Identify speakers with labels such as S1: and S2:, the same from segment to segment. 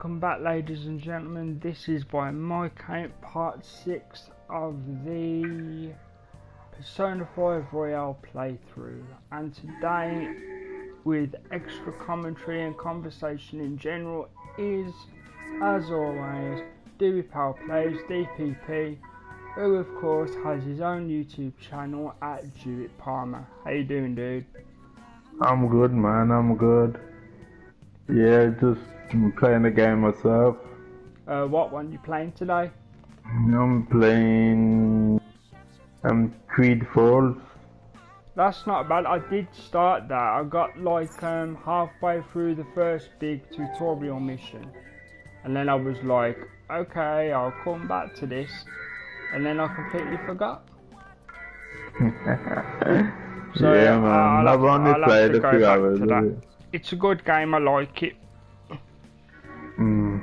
S1: Welcome back, ladies and gentlemen. This is by my count part 6 of the Persona 5 Royale playthrough, and today with extra commentary and conversation in general is, as always, Dewey Power Plays DPP, who of course has his own YouTube channel at Dewey Palmer. How you doing, dude?
S2: I'm good, man. I'm good. Yeah, just playing the game myself.
S1: What one you playing today?
S2: I'm playing Creed Falls.
S1: That's not bad. I did start that. I got like halfway through the first big tutorial mission, and then I was like, okay, I'll come back to this, and then I completely forgot. So
S2: yeah, man. I've only played a few hours.
S1: It's a good game. I like it.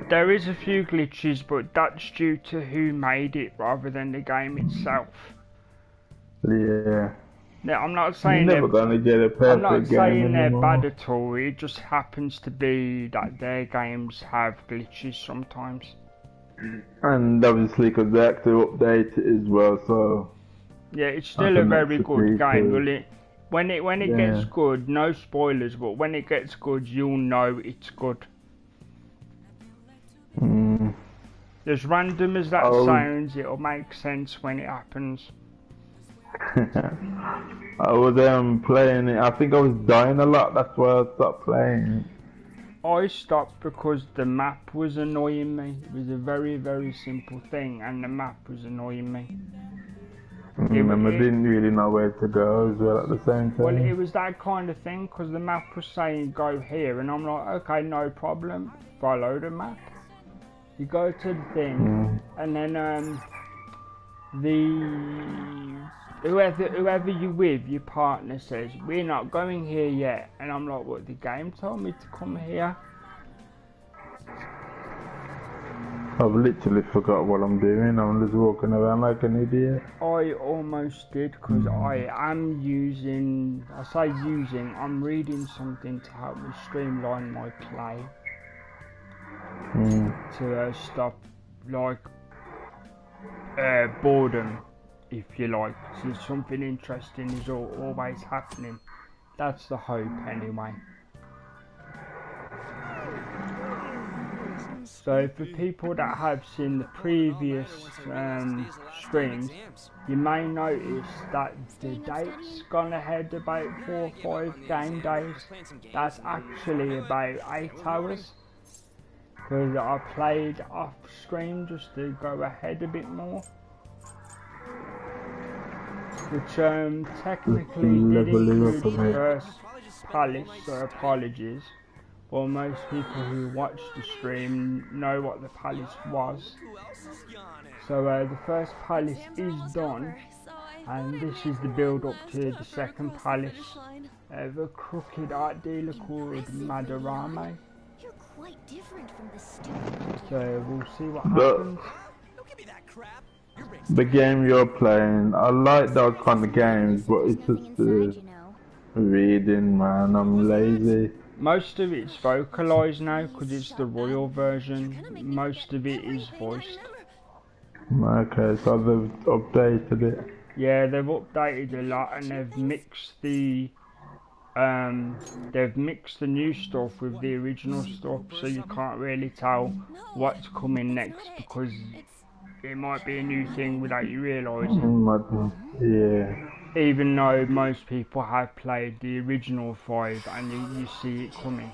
S1: There is a few glitches, but that's due to who made it rather than the game itself.
S2: Yeah.
S1: Now, I'm not saying
S2: you're never gonna get a perfect
S1: I'm not saying they're
S2: anymore.
S1: bad at all. It just happens to be that their games have glitches sometimes.
S2: And obviously, because they have to update it as well, so.
S1: Yeah, it's still a very good game. Will it? When it gets good, no spoilers, but when it gets good, you'll know it's good. As random as that sounds, it'll make sense when it happens.
S2: I was playing it. I think I was dying a lot. That's why I stopped playing.
S1: I stopped because the map was annoying me. It was a very, very simple thing, and the map was annoying me.
S2: I didn't really know where to go as well at the same time.
S1: Well, it was that kind of thing, because the map was saying go here, and I'm like, okay, no problem, follow the map. You go to the thing, and then whoever you with, your partner says, we're not going here yet, and I'm like, what, the game told me to come here?
S2: I've literally forgot what I'm doing. I'm just walking around like an idiot.
S1: I almost did, because I am using, I'm reading something to help me streamline my play. To stop, like, boredom, if you like. Since something interesting is always happening. That's the hope, anyway. So for people that have seen the previous streams, you may notice that the date's gone ahead about 4 or 5 game days. That's actually about 8 hours. Because I played off screen just to go ahead a bit more. Which technically did include the first palace, so apologies. Well, most people who watch the stream know what the palace was. So the first palace is done, and this is the build up to the second palace. The crooked art dealer called Madarame. So we'll see what happens.
S2: The game you're playing, I like those kind of games, but it's just reading, man. I'm lazy.
S1: Most of it's vocalized now because it's the royal version. Most of it is voiced.
S2: Okay, so they've updated it.
S1: Yeah, they've updated a lot, and they've mixed the new stuff with the original stuff, so you can't really tell what's coming next because it might be a new thing without you realising.
S2: Yeah.
S1: Even though most people have played the original 5 and you see it coming.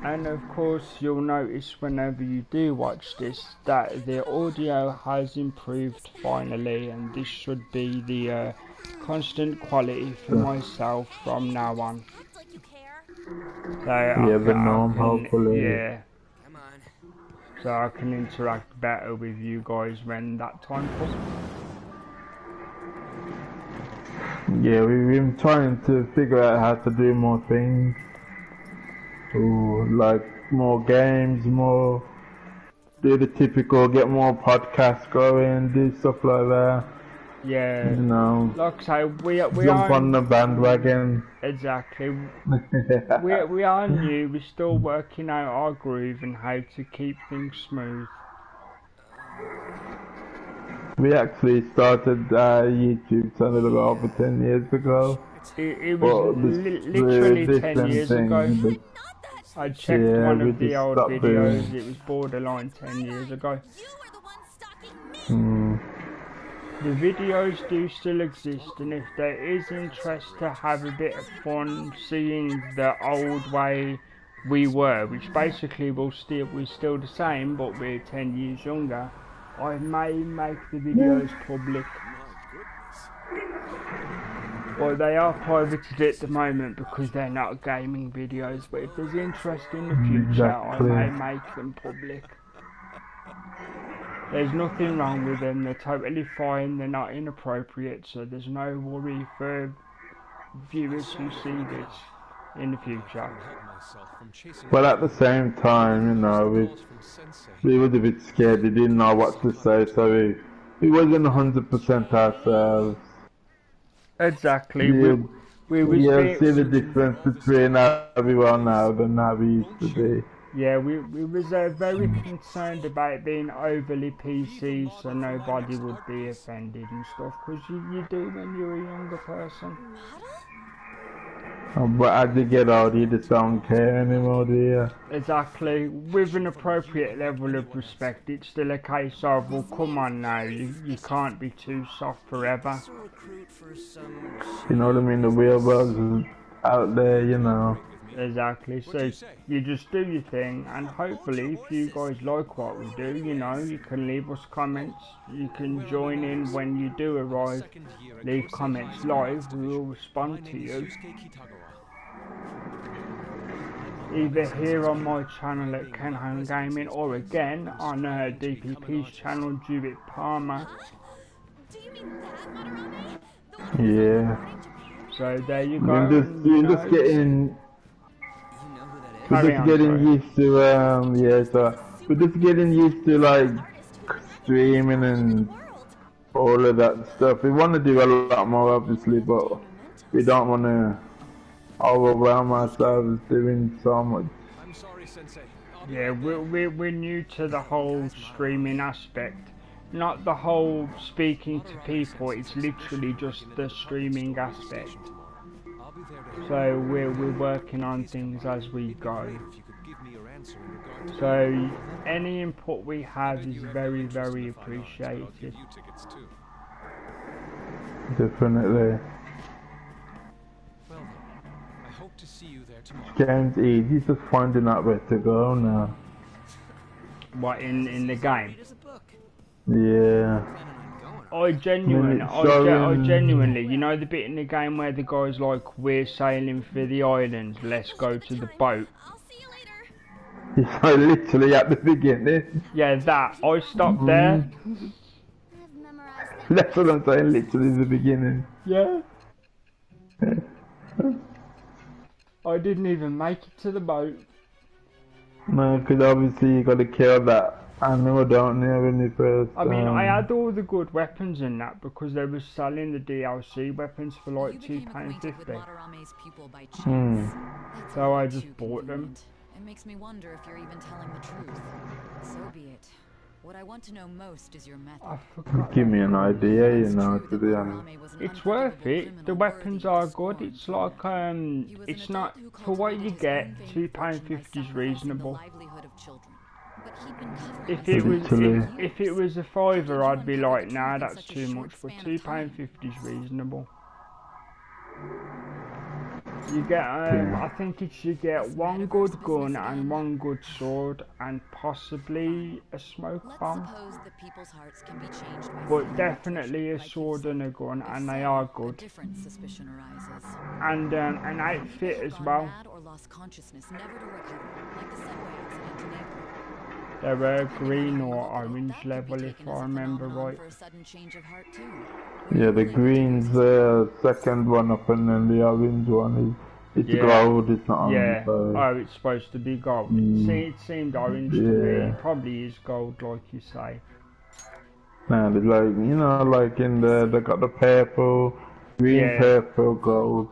S1: And of course you'll notice whenever you do watch this that the audio has improved finally, and this should be the constant quality for myself from now on. So
S2: yeah, the norm, hopefully.
S1: Yeah. So I can interact better with you guys when that time comes.
S2: Yeah, we've been trying to figure out how to do more things. Like more games, do the typical, get more podcasts going, do stuff like that.
S1: Yeah.
S2: You know,
S1: Like I say, we
S2: jump
S1: are
S2: on the bandwagon.
S1: exactly. We are new. We're still working out our groove and how to keep things smooth.
S2: We actually started our YouTube channel about over 10 years ago.
S1: It was
S2: But
S1: literally 10
S2: different
S1: years ago.
S2: thing. But
S1: I checked
S2: yeah,
S1: one
S2: we
S1: of the
S2: just
S1: old
S2: stopped
S1: videos.
S2: doing.
S1: It was borderline 10 years ago.
S2: Mm,
S1: The videos do still exist, and if there is interest to have a bit of fun seeing the old way we were, which basically we're still the same, but we're 10 years younger, I may make the videos public. Well, they are privated at the moment because they're not gaming videos, but if there's interest in the future, I
S2: exactly.
S1: may make them public. There's nothing wrong with them, they're totally fine, they're not inappropriate, so there's no worry for viewers who see this in the future.
S2: But at the same time, you know, we was a bit scared. We didn't know what to say, so we wasn't 100% ourselves.
S1: Exactly,
S2: You,
S1: we was
S2: you see the difference between how we are now than how we used to be.
S1: yeah, we was very concerned about being overly PC so nobody would be offended and stuff, because you do when you're a younger person.
S2: But as you get older, you just don't care anymore, do you?
S1: Exactly, with an appropriate level of respect, it's still a case of, well, come on now, you can't be too soft forever.
S2: You know what I mean? The real world's out there, you know.
S1: Exactly, so you just do your thing, and hopefully if you guys like what we do, you know, you can leave us comments, you can join in when you do arrive, leave comments live, we will respond to you. Either here on my channel at Kenhome Gaming, or again on DPP's channel, Judith Palmer.
S2: Yeah.
S1: So there you go.
S2: We're just getting used to we're just getting used to like streaming and all of that stuff. We want to do a lot more, obviously, but we don't want to overwhelm ourselves doing so much.
S1: Yeah, we're new to the whole streaming aspect, not the whole speaking to people. It's literally just the streaming aspect. So we're working on things as we go. So any input we have is very, very appreciated.
S2: Definitely. Game's easy, just finding out where to go now.
S1: What, in the game?
S2: Yeah.
S1: I genuinely, you know the bit in the game where the guy's like, we're sailing for the island, let's go to the boat.
S2: So literally at the beginning.
S1: Yeah, that. I stopped there.
S2: That's what I'm saying, literally the beginning.
S1: Yeah. I didn't even make it to the boat.
S2: No, because obviously you got to kill that animal, don't you, when you first...
S1: I mean, I had all the good weapons in that because they were selling the DLC weapons for like £2.50. So I just bought them.
S3: It makes me wonder if you're even telling the truth. So be it. What I want to know most is your method.
S2: Give me an idea, you know, to be honest.
S1: It's worth it. The weapons are good. It's like, it's not, for what you get, £2.50 is reasonable. If it was a fiver, I'd be like, nah, that's too much, but £2.50 is reasonable. You get, I think you get one good gun and one good sword and possibly a smoke bomb. But definitely a sword and a gun, and they are good. And an outfit as well. They're green or orange level if I remember right.
S2: Yeah, the green's the second one up and then the orange one is gold, it's not orange.
S1: Oh, it's supposed to be gold. It seemed orange to me. It probably is gold like you say.
S2: Nah, there's like, you know, like in the, they got the purple, green,
S1: Yeah.
S2: purple, gold.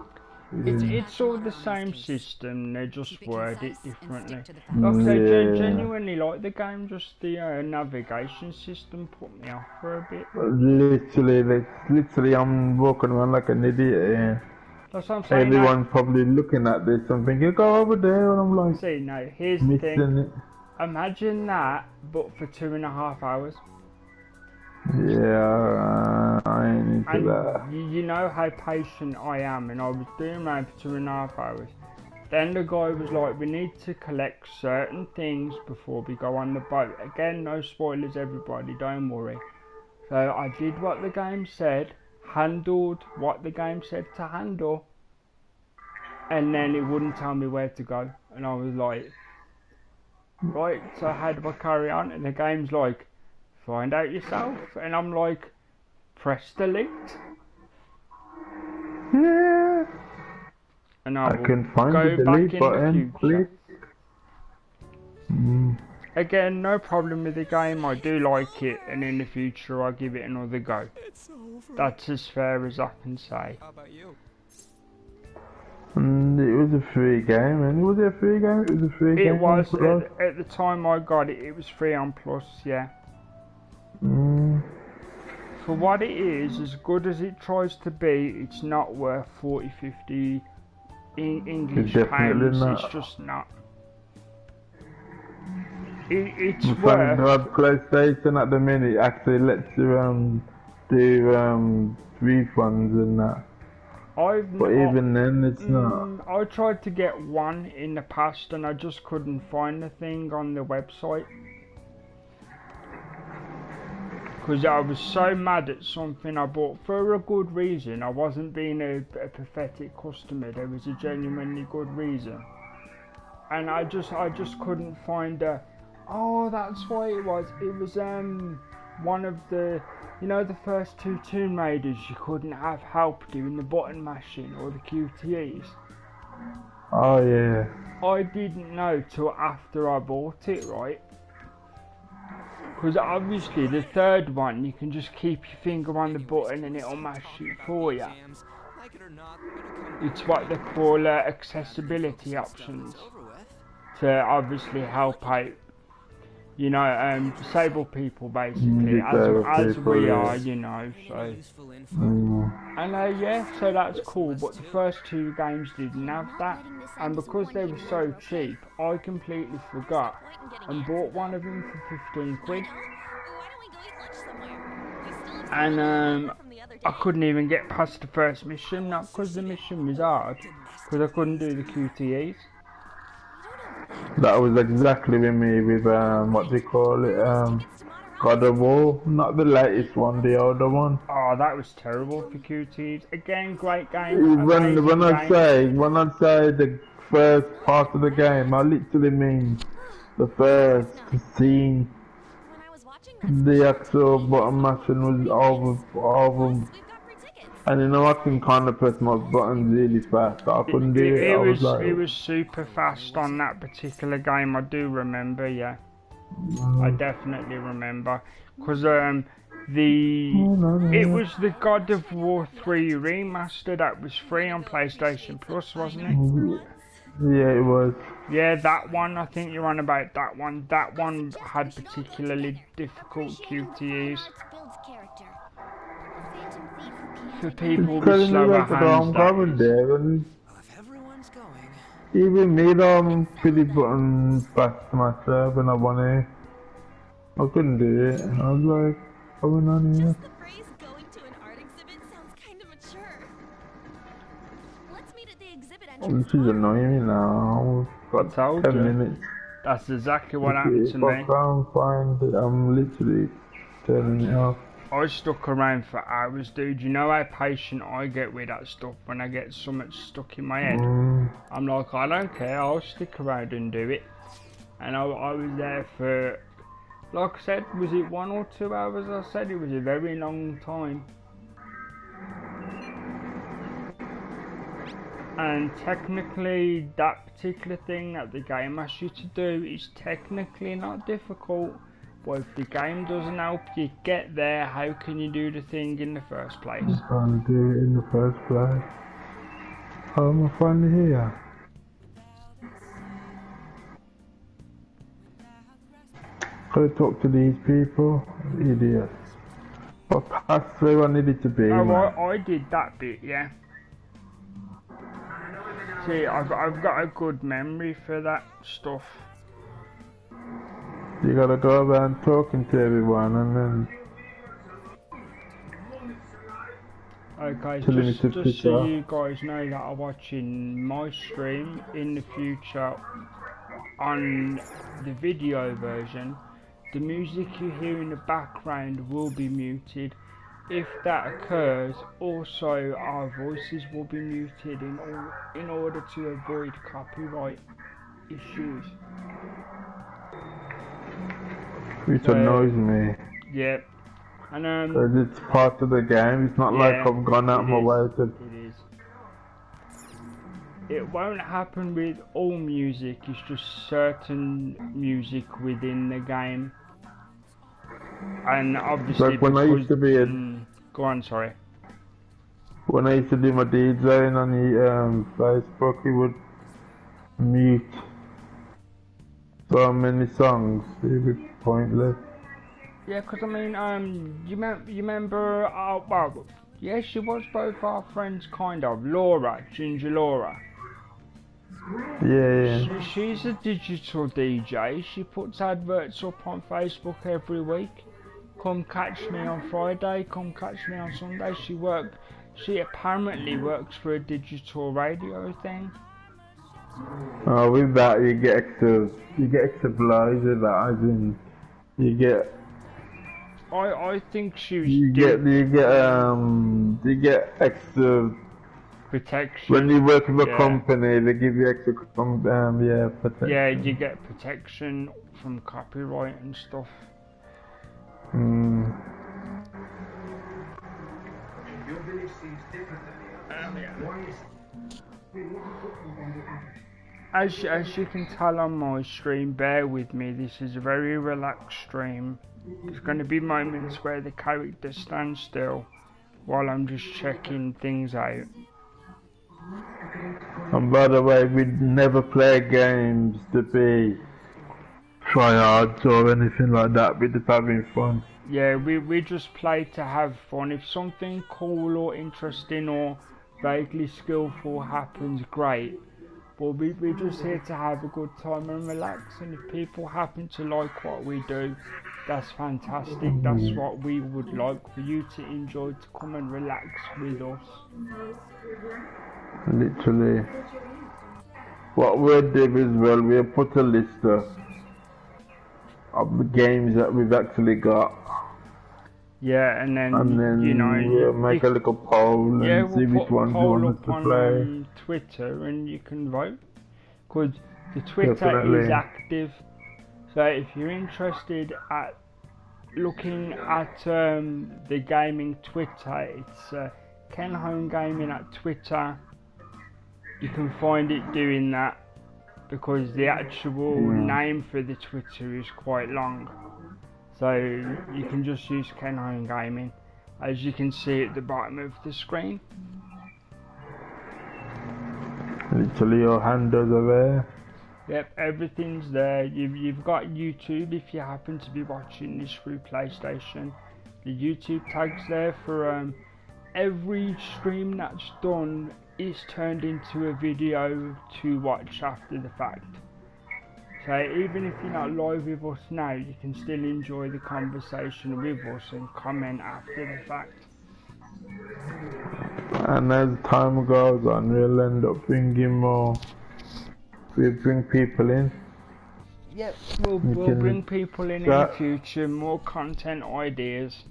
S1: It's all the same system, they just
S3: Keep it
S1: word it
S3: concise and
S1: differently.
S3: stick to the
S1: Like I
S3: facts.
S1: say,
S2: Yeah.
S1: genuinely like the game, just the navigation system put me off for a bit.
S2: Literally, I'm walking around like an idiot. Yeah.
S1: That's what I'm saying.
S2: Everyone's probably looking at this and thinking, go over there, and I'm like,
S1: See, now here's the thing.
S2: missing it.
S1: Imagine that, but for 2.5 hours.
S2: Yeah, I ain't into
S1: And
S2: that.
S1: you know how patient I am, and I was doing mine for 2.5 hours. Then the guy was like, we need to collect certain things before we go on the boat. Again, no spoilers everybody, don't worry. So I did what the game said, handled what the game said to handle, and then it wouldn't tell me where to go. And I was like, right, so how do I carry on? And the game's like, find out yourself. And I'm like, press delete.
S2: Yeah.
S1: And
S2: I
S1: will
S2: can find
S1: go
S2: the
S1: back
S2: delete
S1: in
S2: button,
S1: the future.
S2: please.
S1: Again, no problem with the game, I do like it, and in the future I'll give it another go. That's as fair as I can say.
S4: How about you?
S2: It was a free game, and was it a free game? It was a free game.
S1: It was,
S2: Plus.
S1: at the time I got it, it was free on Plus, yeah. For what it is, as good as it tries to be, it's not worth 40, 50 English
S2: Definitely
S1: pounds,
S2: not.
S1: it's just not. It's
S2: Thank
S1: worth...
S2: God PlayStation at the minute actually lets you do refunds and that. But even then, it's not.
S1: I tried to get one in the past and I just couldn't find the thing on the website. Because I was so mad at something I bought for a good reason. I wasn't being a pathetic customer, there was a genuinely good reason. And I just couldn't find a... Oh, that's why it was. It was one of the... You know, the first two Tomb Raiders, you couldn't have help doing the button mashing or the QTEs.
S2: Oh yeah.
S1: I didn't know till after I bought it, right? Because obviously the third one, you can just keep your finger on the button and it'll mash it for you. It's what they call accessibility options. To obviously help out, you know, disabled people basically, as we are, you know, so. And yeah, so that's cool, but the first two games didn't have that, and because they were so cheap, I completely forgot and bought one of them for 15 quid. And I couldn't even get past the first mission, not because the mission was hard, because I couldn't do the QTEs.
S2: That was exactly with me with what they call it, God of War, not the latest one, the older one.
S1: Oh, that was terrible for QTEs. Again, great game.
S2: When I say the first part of the game, I literally mean the first scene. The actual button mashing was over. And you know, I can kind of press my buttons really fast. I couldn't do it.
S1: It was super fast on that particular game. I do remember, yeah. I definitely remember, because it was the God of War 3 remaster that was free on PlayStation Plus, wasn't it?
S2: Yeah, it was.
S1: Yeah, that one. I think you're on about that one. That one had particularly difficult QTEs. For people with slower hands,
S2: even me though, I'm pretty button fast myself when I want to. I couldn't do it. I was like, what's going on here?
S5: The phrase going to an art exhibit sounds kind of mature. Let's meet at the exhibit entrance.
S2: This is annoying me now. I've got 10 minutes.
S1: That's exactly what happened to me.
S2: If I can't find it, I'm literally turning it off.
S1: I stuck around for hours, dude. You know how patient I get with that stuff when I get something stuck in my head? I'm like, I don't care, I'll stick around and do it. And I was there for, like I said, was it 1 or 2 hours? I said it was a very long time. And technically, that particular thing that the game asks you to do is technically not difficult. Well, if the game doesn't help you get there, how can you do the thing in the first place?
S2: I'm trying to do it in the first place. How am I finally here? Gotta talk to these people. Idiots. What passed where I needed to be,
S1: Oh,
S2: man.
S1: I did that bit, yeah. See, I've got a good memory for that stuff.
S2: You gotta go around talking to everyone and then
S1: Okay,
S2: telling me to
S1: just
S2: piss
S1: so
S2: off.
S1: you guys know that are watching my stream in the future on the video version, the music you hear in the background will be muted. If that occurs, also our voices will be muted in order to avoid copyright issues.
S2: Which annoys me.
S1: Yeah, and
S2: Cause it's part of the game. It's not like
S1: yeah,
S2: I've gone out my way to.
S1: It is. It won't happen with all music. It's just certain music within the game. And obviously,
S2: Like when I used to be a,
S1: go on, sorry.
S2: when I used to do my DJing on the Facebook, it would mute so many songs. It would be pointless.
S1: Yeah, because I mean, you remember, well, yeah, she was both our friends, kind of. Laura, Ginger Laura.
S2: Yeah.
S1: She's a digital DJ. She puts adverts up on Facebook every week. Come catch me on Friday, come catch me on Sunday. She apparently works for a digital radio thing.
S2: With that you get extra blows with that, as in you get
S1: I think she was
S2: you get extra
S1: protection.
S2: when you work with a company. They give you extra protection.
S1: Yeah, you get protection from copyright and stuff. As you can tell on my stream, bear with me, this is a very relaxed stream. There's going to be moments where the character stands still while I'm just checking things out.
S2: And by the way, we never play games to be tryhards or anything like that. We're just having fun.
S1: Yeah, we just play to have fun. If something cool or interesting or vaguely skillful happens, great. But we're just here to have a good time and relax, and if people happen to like what we do, that's fantastic. That's what we would like for you to enjoy, to come and relax with us.
S2: Literally. What we'll do as well, we'll put a list of the games that we've actually got.
S1: Yeah, and then
S2: you know, we'll make a little poll and see which ones you want us to play.
S1: On Twitter, and you can vote, because the Twitter is active. So if you're interested at looking at the gaming Twitter, it's Ken Home Gaming at Twitter. You can find it doing that because the actual name for the Twitter is quite long. So you can just use Ken Home Gaming, as you can see at the bottom of the screen.
S2: Literally your handles are there.
S1: Yep, everything's there. You've got YouTube if you happen to be watching this through PlayStation. The YouTube tag's there for every stream that's done is turned into a video to watch after the fact. So even if you're not live with us now, you can still enjoy the conversation with us and comment after the fact.
S2: And as time goes on, we'll end up bringing more. We'll bring people in.
S1: Yep, we'll bring people in the future, more content ideas.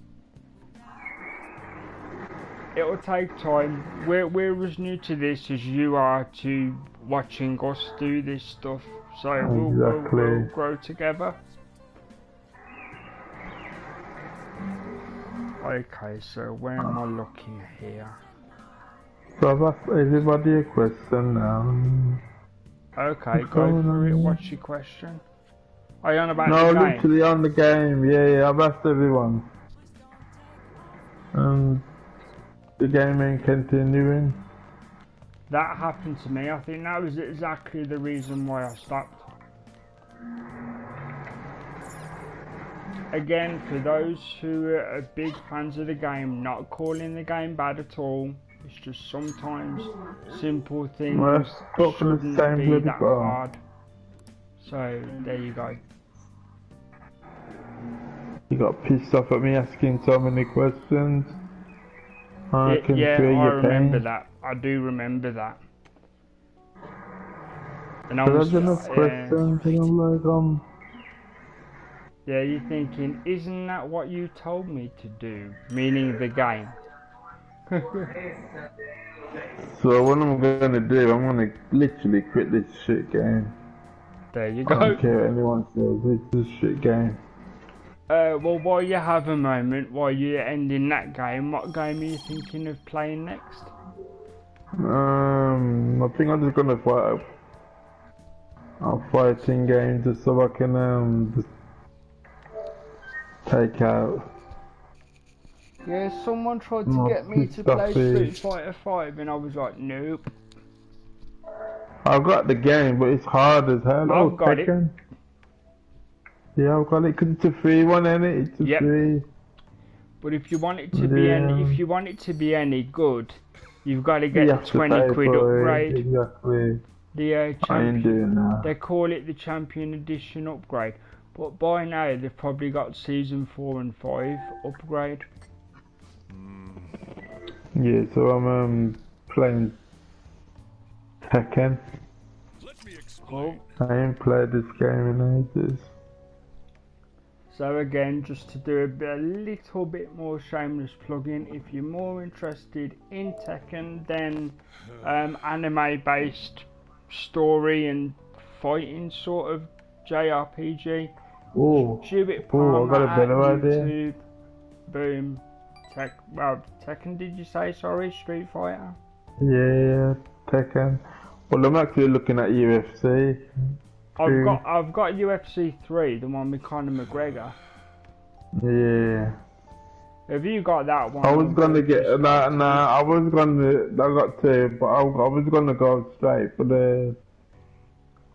S1: It'll take time. We're as new to this as you are to watching us do this stuff. So we'll grow together. Okay, so where am I looking here?
S2: So I've asked everybody a question now.
S1: Okay, go for it. What's your question? Are you on about
S2: No,
S1: the game?
S2: literally on the game. Yeah, I've asked everyone. The game ain't continuing.
S1: That happened to me. I think that was exactly the reason why I stopped. Again, for those who are big fans of the game, not calling the game bad at all. It's just sometimes simple things
S2: Well, stuck in the
S1: shouldn't
S2: same
S1: be
S2: bloody
S1: that
S2: bar.
S1: hard. So there you go.
S2: You got pissed off at me asking so many questions. I can
S1: Yeah,
S2: feel
S1: I
S2: your
S1: remember
S2: pain.
S1: that. I do remember that. And I
S2: But
S1: was,
S2: there's enough questions, and I'm like,
S1: yeah, you're thinking, isn't that what you told me to do? Meaning the game.
S2: So what I'm gonna do, I'm gonna literally quit this shit game.
S1: There you
S2: I don't
S1: go.
S2: care what anyone says, it's a shit game.
S1: Well, while you have a moment, while you're ending that game, what game are you thinking of playing next?
S2: I think I'm just gonna fight a fighting game just so I can just take out.
S1: Yeah, someone tried to
S2: Oh,
S1: get me to play
S2: stuffy.
S1: Street Fighter 5 and I was like, nope.
S2: I've got the game, but it's hard as hell.
S1: I've got it.
S2: Tekken. Yeah, I've got it because it's a free one, ain't it? It's a
S1: Yep.
S2: free.
S1: But if you want it to be any good, you've got to get
S2: You
S1: the
S2: have to
S1: 20
S2: pay
S1: quid
S2: for it,
S1: upgrade.
S2: exactly.
S1: The
S2: I ain't
S1: champion,
S2: doing that.
S1: they call it the Champion Edition upgrade. But by now they've probably got Season 4 and 5 upgrade.
S2: Yeah, so I'm playing Tekken.
S1: Cool.
S2: I ain't played this game in ages.
S1: So again, just to do a little bit more shameless plug-in, if you're more interested in Tekken than anime-based story and fighting sort of JRPG,
S2: Oh,
S1: Jubit
S2: I
S1: Palmer
S2: got a
S1: at
S2: better idea.
S1: YouTube. Boom. Tekken, did you say? Sorry, Street Fighter.
S2: Yeah, Tekken. Well, I'm actually looking at UFC.
S1: I've got UFC 3, the one with Conor McGregor.
S2: Yeah.
S1: Have you got that one?
S2: I was gonna get that. Nah, I got two, but I was gonna go straight for the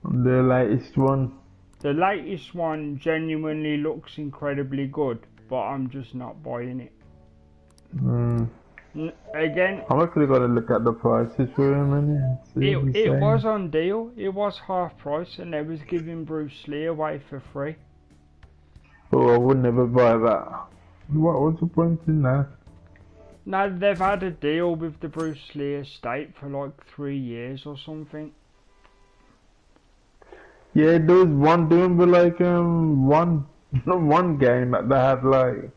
S2: latest one.
S1: The latest one genuinely looks incredibly good, but I'm just not buying it. Again,
S2: I'm actually gonna look at the prices for him and see what he's
S1: it
S2: saying.
S1: was on deal. It was half price, and they was giving Bruce Lee away for free.
S2: Oh, I would never buy that. What was the point in that?
S1: Now they've had a deal with the Bruce Lee estate for like 3 years or something.
S2: Yeah, there was one doing, but like one game that they had like.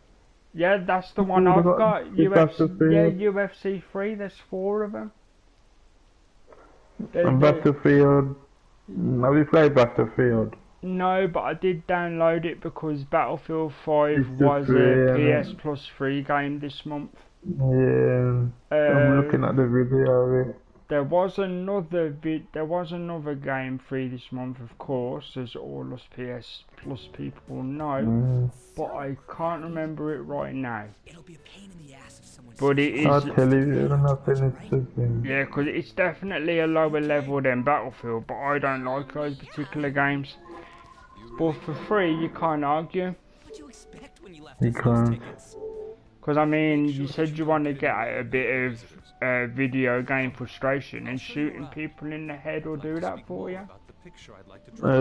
S1: Yeah, that's the one
S2: They
S1: I've
S2: got
S1: got.
S2: the Battlefield.
S1: Yeah, UFC 3. There's 4 of them.
S2: And Battlefield. Have you played Battlefield?
S1: No, but I did download it because Battlefield 5
S2: It's the
S1: was
S2: free,
S1: a PS
S2: innit?
S1: Plus free game this month.
S2: Yeah. I'm looking at the video of it.
S1: There was another game free this month, of course, as all us PS Plus people know, but I can't remember it right now.
S4: It'll be a pain in the ass if someone
S1: But it
S2: I'll
S1: is,
S2: tell you, you're not finished the thing.
S1: yeah, because it's definitely a lower level than Battlefield, but I don't like those particular games. But for free, you can't argue.
S4: What'd you expect when you left
S2: You
S4: us those
S2: can't.
S4: tickets?
S1: Because I mean, you said you want to get a bit of video game frustration, and shooting people in the head will do that for you.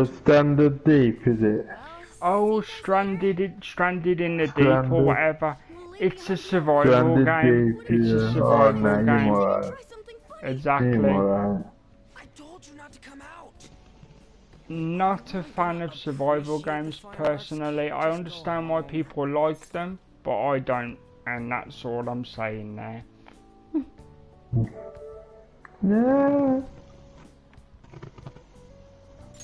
S2: Standard deep, is it?
S1: Oh, stranded in the deep
S2: Stranded.
S1: or whatever. It's a survival
S2: Standard
S1: game.
S2: deep,
S1: It's a
S2: yeah. Oh,
S1: survival
S2: no, you're
S1: game.
S2: alright.
S5: Try something funny.
S1: Exactly.
S2: You're alright.
S4: I told you not to come out.
S1: Not a fan of survival games personally. I understand why people like them, but I don't, and that's all I'm saying there.
S2: Yeah.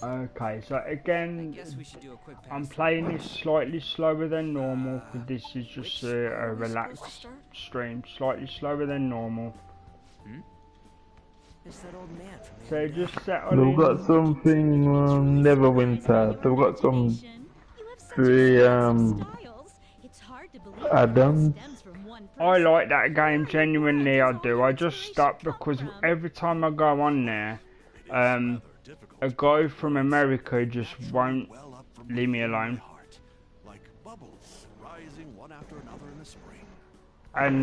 S1: Okay, so
S4: I
S1: again,
S4: guess we should do a quick pass.
S1: I'm playing this slightly slower than normal because this is just a relaxed stream, slightly slower than normal.
S4: It's that old man from the
S1: So
S4: other day.
S1: just settle
S2: They've got
S1: in.
S2: something Neverwinter. They've got some
S5: You have such
S2: three
S5: expressive styles. It's hard to believe that it all
S2: add-ons.
S5: stems from one
S1: I
S5: person.
S1: like that game, genuinely I do. I just
S5: Inspiration
S1: stopped
S5: come
S1: because
S5: from?
S1: every time I go on there, a guy from America just won't leave me alone.
S6: Like bubbles rising one after another in the spring.
S1: And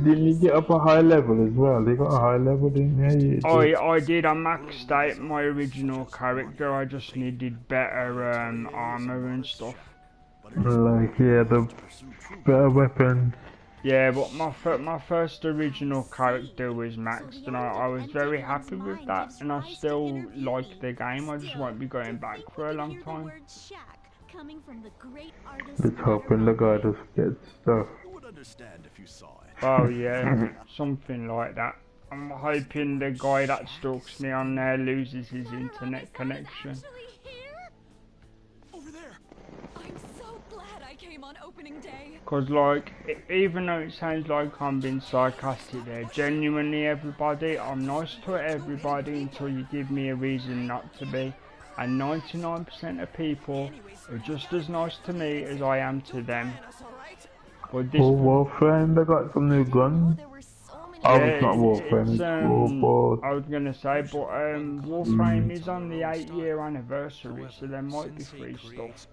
S2: Didn't you get up a high level as well? They got a high level, didn't you?
S1: I did. I maxed out my original character. I just needed better armor and stuff.
S2: Like, yeah, the better weapons.
S1: Yeah, but my first original character was maxed, and I was very happy with that. And I still like the game. I just won't be going back for a long time.
S2: Just hoping the guy just gets stuff.
S6: You would understand if you saw it.
S1: Oh yeah, something like that. I'm hoping the guy that stalks me on there loses his internet connection.
S6: Over there.
S3: I'm so glad I came on opening day.
S1: Cause like, even though it sounds like I'm being sarcastic there, genuinely everybody, I'm nice to everybody until you give me a reason not to be. And 99% of people are just as nice to me as I am to them. But this
S2: Warframe, they got some new guns. Oh, it's not Warframe, it's Warboard.
S1: I was gonna say, but Warframe is on the 8-year anniversary, so there might be free stuff.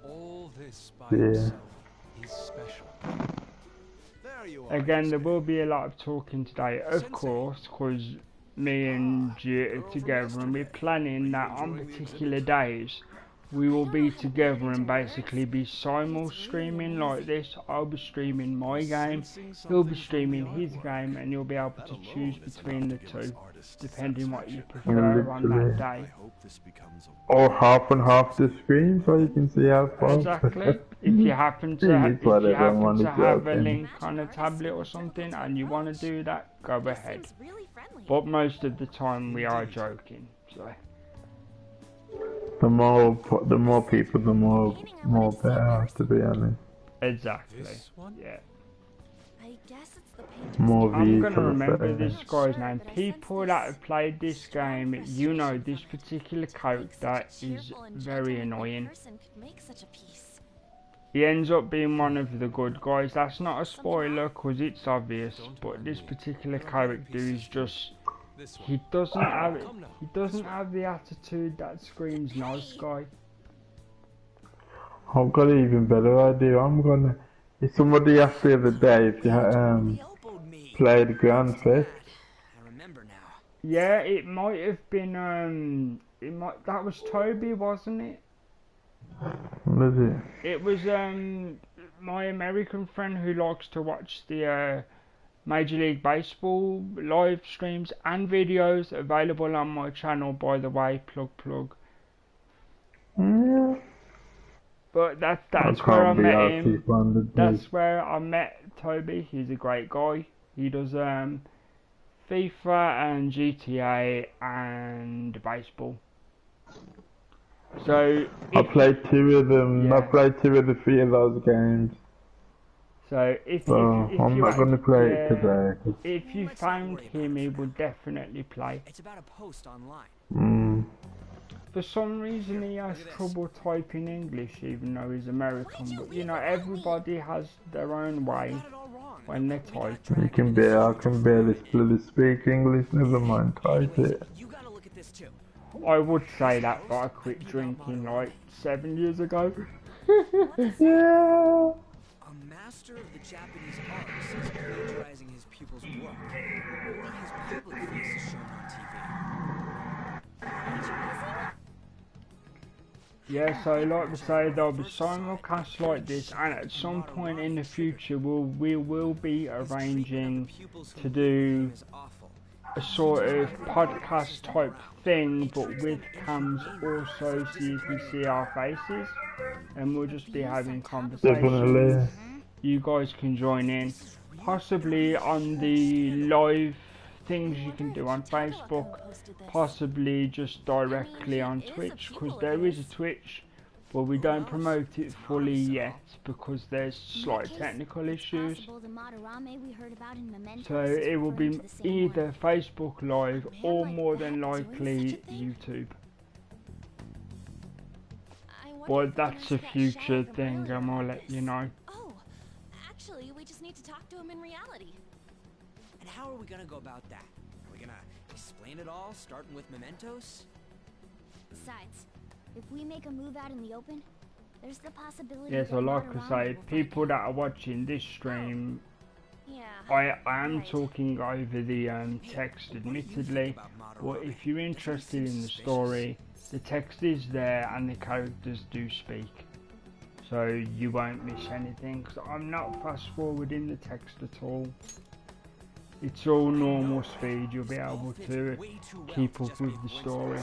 S2: Yeah.
S1: Again, there will be a lot of talking today, of course, because me and G are together, and we're planning that on particular days we will be together and basically be simul streaming like this. I'll be streaming my game, he'll be streaming his game, and you'll be able to choose between the two, depending what you prefer on that day.
S2: Or half and half the screen, so you can see how far.
S1: Exactly. If you happen to, have a link on a tablet or something and you want to do that, go ahead. But most of the time we are joking, so.
S2: The more people, the more better, to be honest.
S1: Exactly. Yeah.
S5: I guess it's the
S2: More views.
S1: I'm gonna remember this guy's name. People that have played this game, you know this particular character is very annoying. He ends up being one of the good guys. That's not a spoiler because it's obvious, but this particular character is just, he doesn't have the attitude that screams nice guy.
S2: I've got an even better idea. If somebody asked the other day if you played Grand Theft.
S4: I remember now.
S1: Yeah, it might have been that was Toby, wasn't it?
S2: What is it?
S1: It was my American friend who likes to watch the Major League Baseball live streams and videos, available on my channel, by the way, plug.
S2: Yeah.
S1: But that's where I met him. That's where I met Toby. He's a great guy. He does FIFA and GTA and baseball. So
S2: I played 2 of them.
S1: Yeah.
S2: I played 2 of the 3 of those games.
S1: So if
S2: I'm not going to play it today.
S1: If you found him, he would definitely play.
S4: It's about a post online.
S1: For some reason he has trouble typing English, even though he's American. But you know, everybody has their own way when they type.
S2: I can barely speak English, never mind type it.
S4: You gotta look at this too.
S1: I would say that, but I quit drinking like 7 years ago.
S2: Yeah.
S4: A master of the Japanese arts is plagiarizing his pupil's work. Only his public face is shown on TV.
S1: Yeah, so like we say, there'll be simulcasts like this, and at some point in the future we will be arranging to do a sort of podcast type thing, but with cams also, so you can see our faces, and we'll just be having conversations.
S2: Definitely.
S1: You guys can join in, possibly on the live things you can do on Facebook, possibly just directly on Twitch, because there is a Twitch, but we don't promote it fully yet because there's slight technical issues. So it will be either Facebook Live or more than likely YouTube. But that's a future thing, and I'll let you know.
S5: Oh, actually, we just need to talk to him in reality.
S4: And how are we gonna go about that? Are we gonna explain it all, starting with mementos?
S7: Besides, if we make a move out in the open, there's the possibility
S1: Yeah, so
S7: that
S1: like I
S7: Madarame
S1: say,
S7: will
S1: people
S7: find
S1: that
S7: out.
S1: are watching this stream,
S5: Yeah.
S1: I am
S5: right.
S1: talking over the text admittedly, but if you're interested in the story, the text is there and the characters do speak, so you won't miss anything. Cause I'm not fast forwarding the text at all. It's all normal speed. You'll be able to keep up with the story.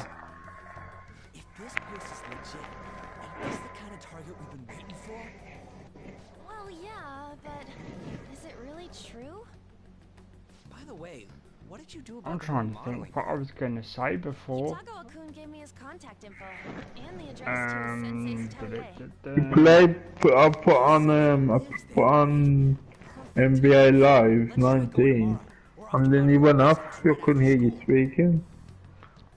S4: If this place is legit, and is the kind of target we've been waiting for?
S5: Well, yeah, but is it really true?
S4: By the way, what did you do about
S1: I'm
S4: the
S1: trying to
S4: modeling
S1: think what I was going to say before.
S5: Kitagawa-kun gave me his contact info and the address to his sensei's atelier.
S2: Play. I put on NBA Live 19, and then he went off. You couldn't hear you speaking.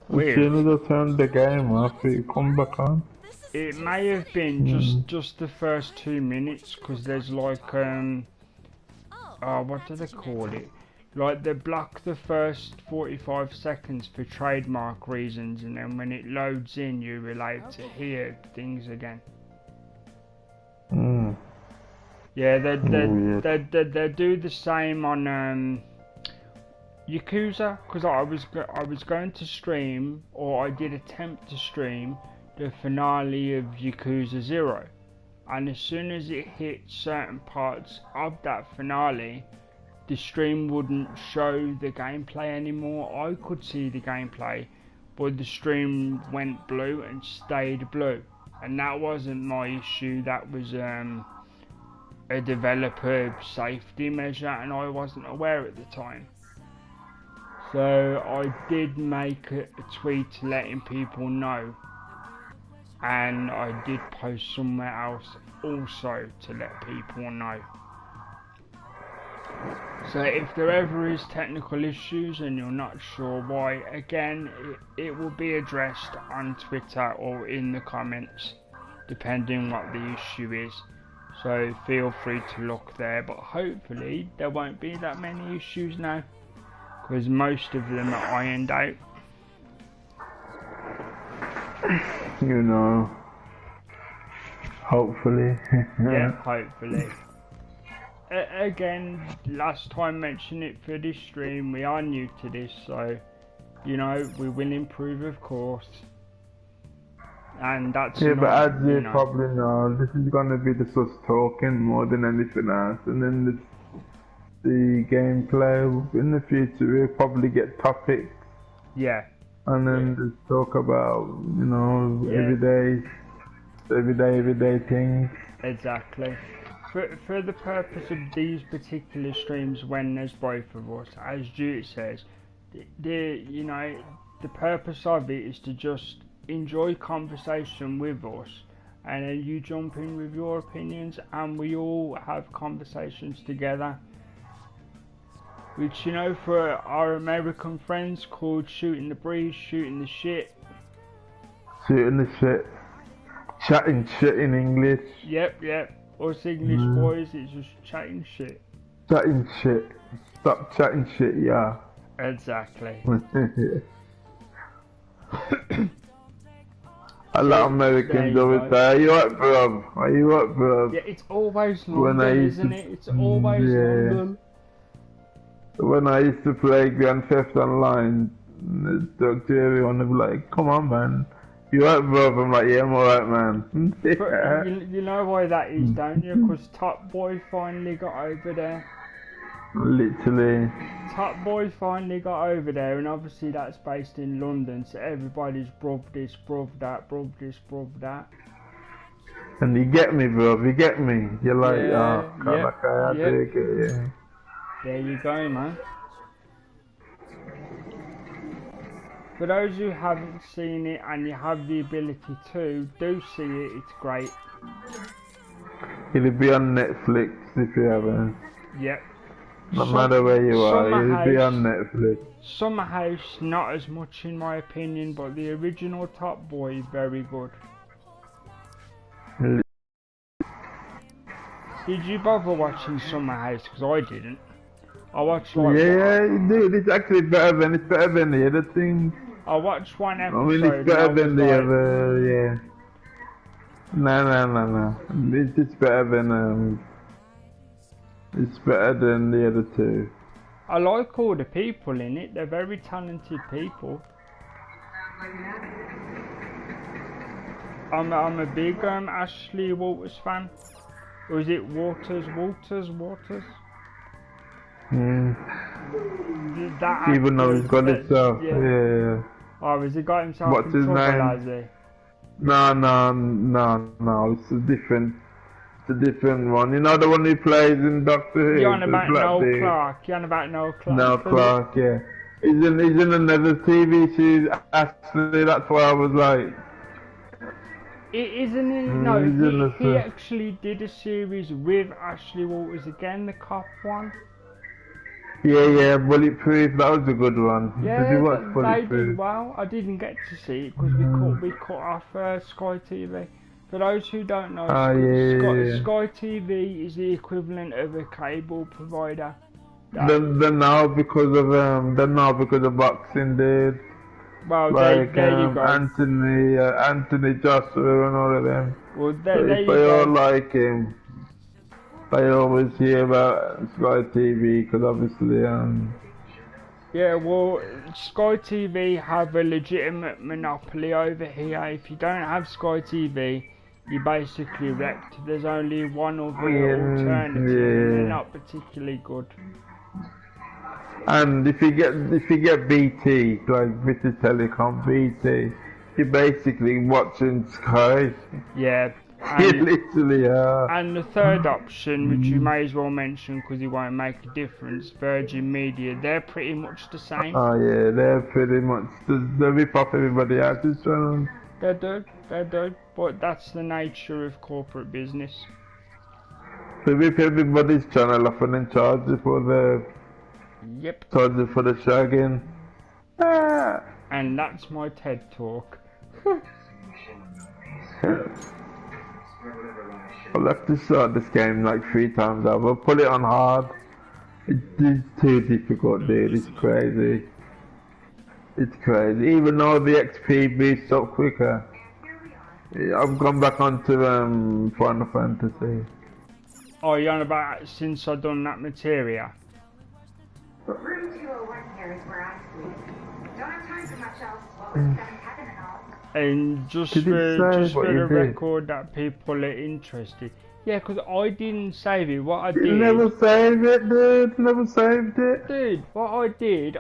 S2: As
S1: Weird.
S2: soon as I turned the game off, it come back on.
S1: It may have been just the first 2 minutes, because there's like what do they call it? Like they block the first 45 seconds for trademark reasons, and then when it loads in, you're allowed to hear things again. Yeah, they do the same on Yakuza, because I was going to stream, or I did attempt to stream the finale of Yakuza 0, and as soon as it hit certain parts of that finale, the stream wouldn't show the gameplay anymore. I could see the gameplay, but the stream went blue and stayed blue, and that wasn't my issue. That was a developer safety measure, and I wasn't aware at the time. So I did make a tweet letting people know, and I did post somewhere else also to let people know. So if there ever is technical issues and you're not sure why, again, it will be addressed on Twitter or in the comments, depending what the issue is. So feel free to look there, but hopefully there won't be that many issues now, because most of them are ironed out.
S2: You know, hopefully.
S1: Yeah, hopefully. Again, last time mentioned it for this stream, we are new to this, so, you know, we will improve, of course. And that's
S2: yeah,
S1: not,
S2: but as you
S1: know,
S2: probably know, this is gonna be just us talking more than anything else, and then the gameplay in the future we'll probably get topics.
S1: Yeah.
S2: And then just talk about, you know,
S1: Yeah.
S2: everyday things.
S1: Exactly. For the purpose of these particular streams, when there's both of us, as Jude says, you know, the purpose of it is to just enjoy conversation with us, and then you jump in with your opinions, and we all have conversations together. Which, you know, for our American friends, called shooting the breeze, shooting the shit.
S2: Shooting the shit. Chatting shit in English.
S1: Yep. Us English boys, it's just chatting shit.
S2: Chatting shit. Stop chatting shit, yeah.
S1: Exactly.
S2: A lot of Americans always say, are you up, bruv? Are you up, bruv?
S1: Yeah, it's always London, isn't it? It's always London.
S2: When I used to play Grand Theft Online, talk to everyone, they'd be like, come on, man. You up, bruv? I'm like, yeah, I'm alright, man.
S1: You know why that is, don't you? Because Top Boy finally got over there.
S2: Literally.
S1: Top Boy finally got over there, and obviously that's based in London, so everybody's bruv this, bruv that, bruv this, bruv that.
S2: And you get me, bruv, you get me. You're like, oh, God,
S1: yep,
S2: okay, I take it, yeah.
S1: There you go, man. For those who haven't seen it and you have the ability to, do see it, it's great.
S2: It'll be on Netflix if you haven't.
S1: Yep.
S2: No matter where you are,
S1: Summer
S2: it'll be
S1: House-
S2: on Netflix.
S1: Summer House, not as much in my opinion, but the original Top Boy, very good. Did you bother watching Summer House? Because I didn't. I watched like
S2: Yeah, dude, it's actually better than the other thing.
S1: I watched one
S2: I
S1: episode.
S2: mean, it's better
S1: and I
S2: than
S1: was
S2: the
S1: like,
S2: other, yeah. No. It's just better than it's better than the other two.
S1: I like all the people in it. They're very talented people. I'm a big Ashley Walters fan. Or is it Waters? That
S2: Even though
S1: actor,
S2: he's got
S1: that-
S2: himself, yeah.
S1: Oh, has he got himself
S2: What's
S1: in
S2: his
S1: trouble,
S2: name?
S1: has he?
S2: No. It's a different one. You know the one who plays in Doctor Who?
S1: You're on
S2: the
S1: about
S2: black
S1: Noel
S2: dude?
S1: Clark. You're on about Noel Clark.
S2: Noel Clark, yeah. He's in another TV series. Actually, that's why I was like,
S1: It isn't it?
S2: he's
S1: No,
S2: in the
S1: he
S2: film.
S1: actually did a series with Ashley Walters again, the cop one.
S2: yeah, Bulletproof. That was a good one.
S1: Yeah,
S2: Did you watch
S1: they did
S2: Bulletproof?
S1: well. I didn't get to see it because we cut off Sky TV. For those who don't know,
S2: Ah, yeah.
S1: Sky TV is the equivalent of a cable provider.
S2: Then now because of boxing, dude.
S1: Well,
S2: Like
S1: there you go.
S2: Anthony Joshua and all of them.
S1: Well,
S2: So
S1: there
S2: if
S1: you
S2: they all
S1: go.
S2: like him, they always hear about Sky TV because obviously
S1: Yeah, well, Sky TV have a legitimate monopoly over here. If you don't have Sky TV, you're basically wrecked. There's only one other alternative, and they're not particularly good.
S2: and if you get BT, like British Telecom BT, you're basically watching Sky.
S1: Yeah.
S2: You
S1: And,
S2: literally are.
S1: and the third option, which you may as well mention because it won't make a difference, Virgin Media, they're pretty much the same.
S2: Oh yeah, they're pretty much they rip off everybody else's channel.
S1: They do, but that's the nature of corporate business.
S2: They rip everybody's channel off and then charge you for the
S1: Yep.
S2: shagging. Ah.
S1: And that's my TED talk.
S2: I'll have to start this game like 3 times over. Put it on hard. It's too difficult, dude. It's crazy. It's crazy. Even though the XP boosts up quicker. I've gone back onto Final Fantasy.
S1: Oh, you're on about since I've done that materia?
S8: Room 201 here is where I sleep. Don't have time for much else while we're seventh heaven and all.
S1: And just
S2: Did it say
S1: just
S2: what
S1: for
S2: you
S1: the
S2: did?
S1: record that people are interested. Yeah, because I didn't save it. What I
S2: You
S1: did...
S2: never saved it, dude. Never saved it.
S1: Dude, what I did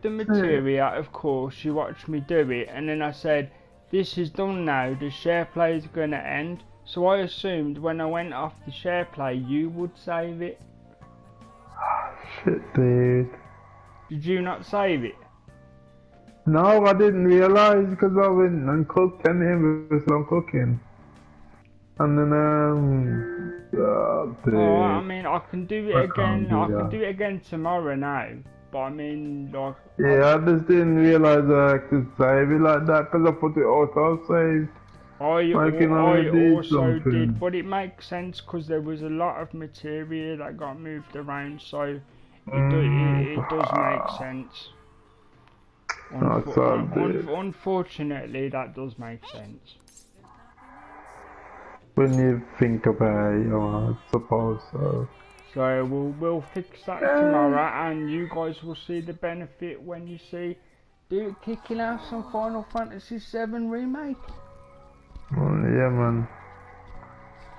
S1: the materia, of course, you watched me do it, and then I said, this is done now, the share play is going to end. So I assumed when I went off the share play, you would save it.
S2: Shit, dude.
S1: Did you not save it?
S2: No, I didn't realise because I went and cooked and it was on cooking. And then, oh, dude.
S1: Oh, I mean, I can do it
S2: I
S1: again.
S2: can't do
S1: I can
S2: that.
S1: do it again tomorrow now. But I mean, like...
S2: Yeah, I just didn't realise I could save it like that because I put it auto saved. I can only
S1: I
S2: do
S1: also
S2: something.
S1: did, but it makes sense because there was a lot of material that got moved around, so it does make sense.
S2: That's all, dude.
S1: Unfortunately, that does make sense.
S2: When you think about it, I suppose so.
S1: So we'll fix that tomorrow, and you guys will see the benefit when you see Duke kicking out some Final Fantasy VII remake.
S2: Well, yeah, man.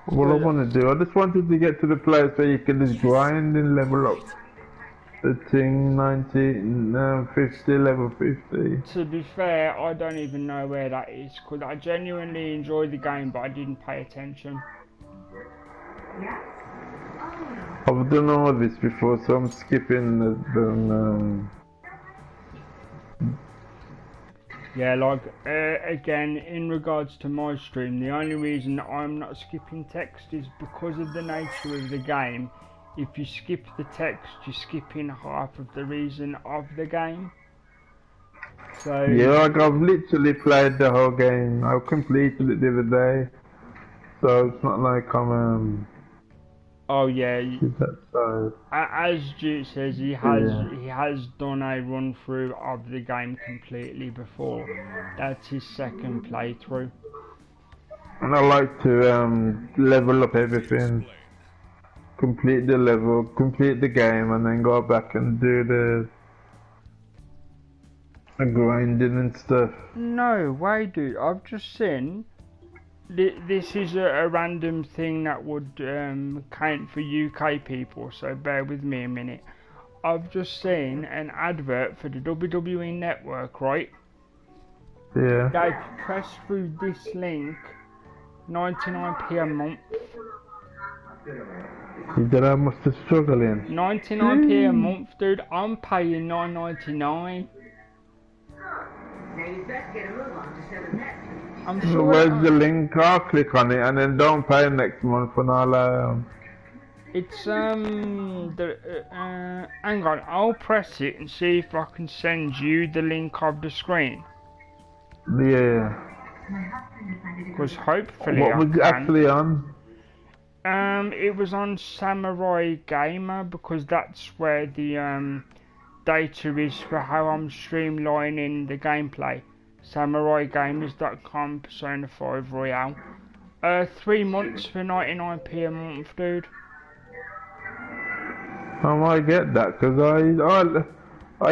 S2: What I want to do, I just wanted to get to the place where you can just grind and level up the thing 50, level 50.
S1: To be fair, I don't even know where that is, because I genuinely enjoyed the game, but I didn't pay attention.
S2: I've done all this before, so I'm skipping the
S1: Yeah, like, again, in regards to my stream, the only reason I'm not skipping text is because of the nature of the game. If you skip the text, you're skipping half of the reason of the game. So
S2: Yeah, like I've literally played the whole game. I completed it the other day. So it's not like I'm
S1: oh yeah,
S2: so
S1: as Duke says, he has done a run through of the game completely before. That's his second playthrough.
S2: and I like to level up everything. Complete the level, complete the game, and then go back and do the grinding and stuff.
S1: No way, dude. I've just seen. This is a random thing that would count for UK people, so bear with me a minute. I've just seen an advert for the WWE Network, right?
S2: Yeah.
S1: They press through this link, 99p a month.
S2: You did I must have struggling.
S1: 99p a month, dude. I'm paying $9.99. I'm
S2: So
S1: sure.
S2: where's the link? I'll click on it and then don't pay next month and I'll
S1: It's hang on, I'll press it and see if I can send you the link of the screen.
S2: yeah.
S1: Because hopefully
S2: What
S1: I
S2: was it
S1: can.
S2: actually on?
S1: It was on Samurai Gamer because that's where the data is for how I'm streamlining the gameplay. SamuraiGamers.com, Persona 5 Royale. 3 months for 99p a month, dude.
S2: I might get that because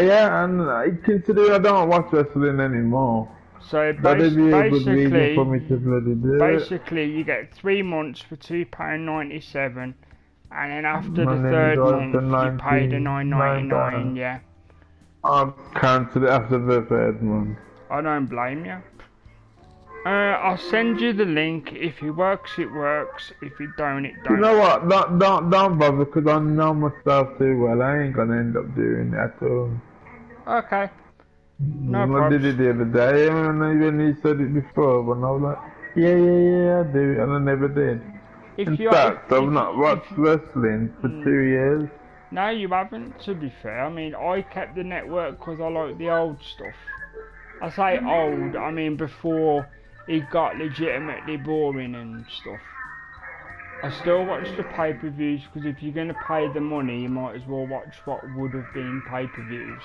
S2: yeah, and considering I don't watch wrestling anymore.
S1: So
S2: That'd be a good reason for me to bloody do it.
S1: basically you get 3 months for £2.97, and then after the
S2: And then
S1: third
S2: you go up to
S1: month you pay the
S2: £9.99.
S1: $9.99. Yeah,
S2: I'll cancel it after the third month.
S1: I don't blame you. I'll send you the link. If it works, it works. If it don't, it don't.
S2: You know what? Don't bother because I know myself too well. I ain't gonna end up doing it at all.
S1: Okay. No
S2: I
S1: problem.
S2: did it the other day when you said it before, but I was like, yeah, I do it, and I never did. In fact, I've not watched wrestling for 2 years.
S1: No, you haven't, to be fair. I mean, I kept the network because I like the old stuff. I say old, I mean before it got legitimately boring and stuff. I still watch the pay-per-views because if you're going to pay the money, you might as well watch what would have been pay-per-views.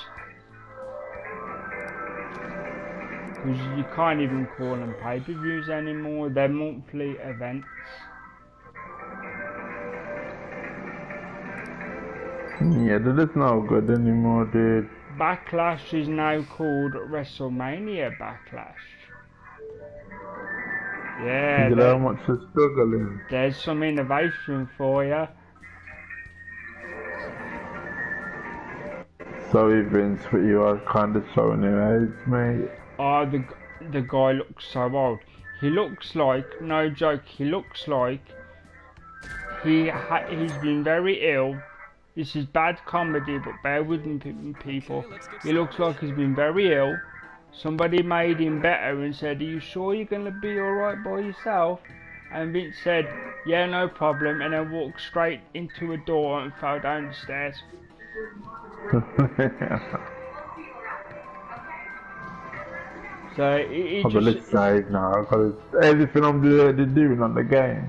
S1: Because you can't even call them pay-per-views anymore, they're monthly events.
S2: Yeah, that is no good anymore, dude.
S1: Backlash is now called WrestleMania Backlash. Yeah,
S2: You know how much you're struggling.
S1: there's some innovation for you.
S2: Sorry, Vince, but you are kind of showing your age, mate.
S1: Oh, the guy looks so old. He looks like, no joke, he looks like he's been very ill. This is bad comedy, but bear with me, people. He looks like he's been very ill. Somebody made him better and said, "Are you sure you're gonna be alright by yourself?" And Vince said, "Yeah, no problem," and then walked straight into a door and fell down the stairs. So
S2: I'm gonna save now because everything I'm doing on the game.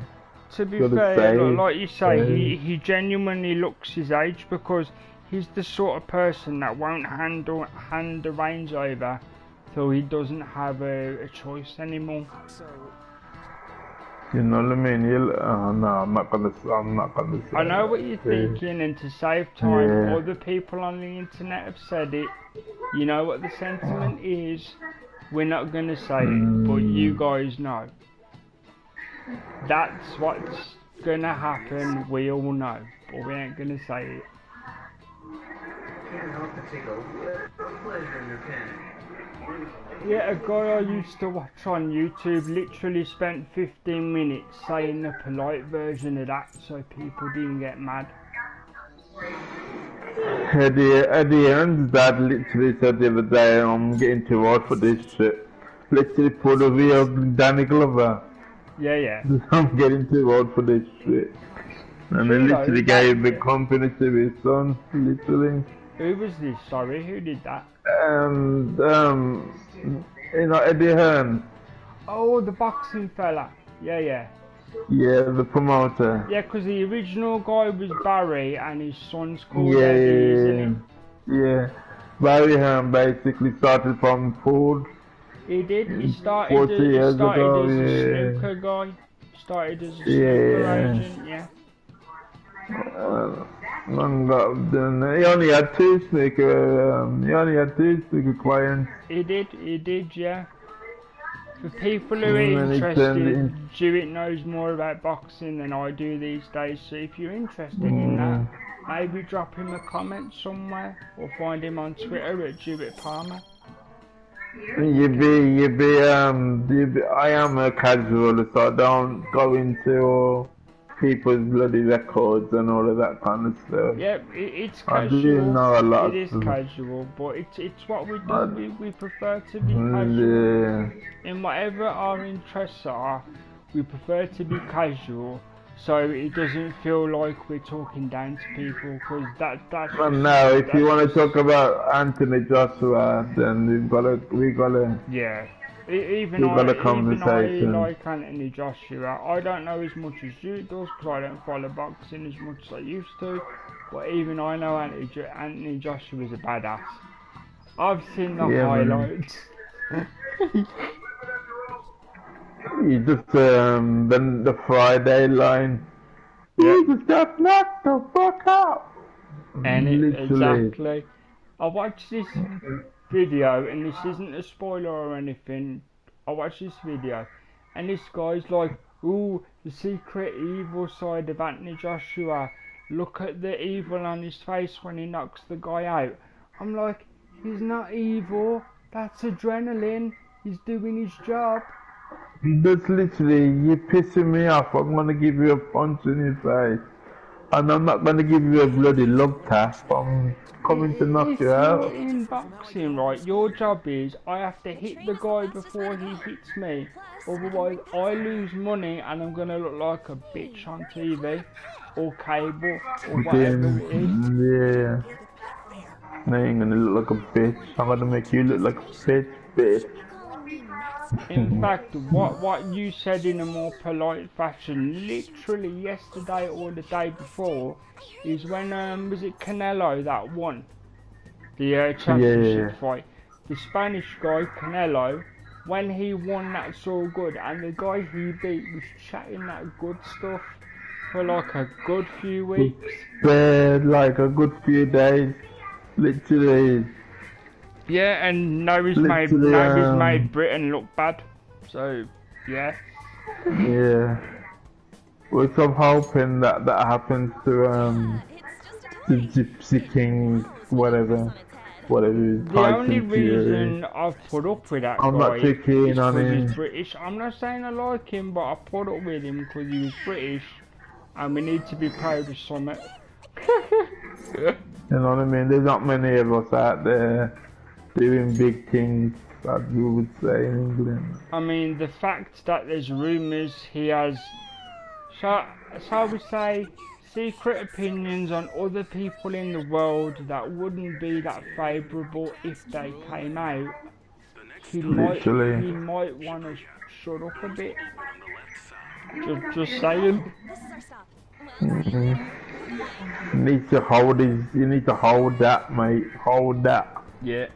S1: To be fair, like you say, he genuinely looks his age because he's the sort of person that won't hand the reins over till he doesn't have a choice anymore.
S2: You know what I mean? No, I'm not gonna say
S1: I know what you're thinking, and to save time, other people on the internet have said it. You know what the sentiment is. We're not gonna say it, but you guys know. That's what's gonna happen, we all know, but we ain't gonna say it. Yeah, a guy I used to watch on YouTube literally spent 15 minutes saying the polite version of that so people didn't get mad.
S2: Eddie Hearn's dad literally said the other day, I'm getting too old for this shit. Literally pulled a video of Danny Glover.
S1: Yeah, yeah.
S2: I'm getting too old for this shit. And they literally gave the company to his son, literally.
S1: Who was this? Sorry, who did that?
S2: You know, Eddie Hearn.
S1: Oh, the boxing fella. Yeah, yeah.
S2: Yeah, the promoter.
S1: Yeah, because the original guy was Barry and his son's called Eddie, isn't he?
S2: Yeah. Barry Hearn basically started from food.
S1: He did. He started,
S2: 40 years
S1: as
S2: ago,
S1: a snooker guy. Started as a snooker agent, yeah.
S2: He only had two snooker clients.
S1: He did, yeah. For people who are interested, Jewett knows more about boxing than I do these days, so if you're interested in that, maybe drop him a comment somewhere, or find him on Twitter at Jewett Palmer.
S2: I am a casual, so I don't go into people's bloody records and all of that kind of stuff.
S1: Yeah, it's casual.
S2: I do know a lot.
S1: It is casual, but it's what we do. We prefer to be casual.
S2: Yeah.
S1: In whatever our interests are, we prefer to be casual, so it doesn't feel like we're talking down to people. Because that's.
S2: But now, if you want to talk about Anthony Joshua, then we gotta.
S1: Yeah. Even I like Anthony Joshua. I don't know as much as you does because I don't follow boxing as much as I used to. But even I know Anthony Joshua is a badass. I've seen the highlights.
S2: You just then the Friday line. You just got knocked the fuck out.
S1: And exactly. I watched this video, and this isn't a spoiler or anything. I watched this video, and this guy's like, "Ooh, the secret evil side of Anthony Joshua. Look at the evil on his face when he knocks the guy out." I'm like, he's not evil. That's adrenaline. He's doing his job.
S2: That's literally, you're pissing me off. I'm gonna give you a punch in your face. And I'm not gonna give you a bloody love tap. I'm coming to knock you out.
S1: In boxing, right, your job is I have to hit the guy before he hits me. Otherwise, I lose money and I'm gonna look like a bitch on TV or cable or whatever it is.
S2: Yeah. No, you ain't gonna look like a bitch. I'm gonna make you look like a bitch.
S1: In fact, what you said in a more polite fashion, literally yesterday or the day before, is when was it Canelo that won the championship fight? The Spanish guy Canelo, when he won, that's all good, and the guy he beat was chatting that good stuff for like a good few weeks.
S2: Like a good few days, literally.
S1: Yeah, and now he's made Britain look bad. So, yeah.
S2: Yeah. We're sort of hoping that happens to the Gypsy King, whatever.
S1: The only reason I've put up with that guy is because he's British. I'm not saying I like him, but I put up with him because he was British, and we need to be proud of something.
S2: You know what I mean? There's not many of us out there doing big things, as you would say in England.
S1: I mean, the fact that there's rumours he has, shall we say, secret opinions on other people in the world that wouldn't be that favourable if they came out, he might want to shut up a bit. Just saying.
S2: You need to hold that, mate. Hold that.
S1: Yeah.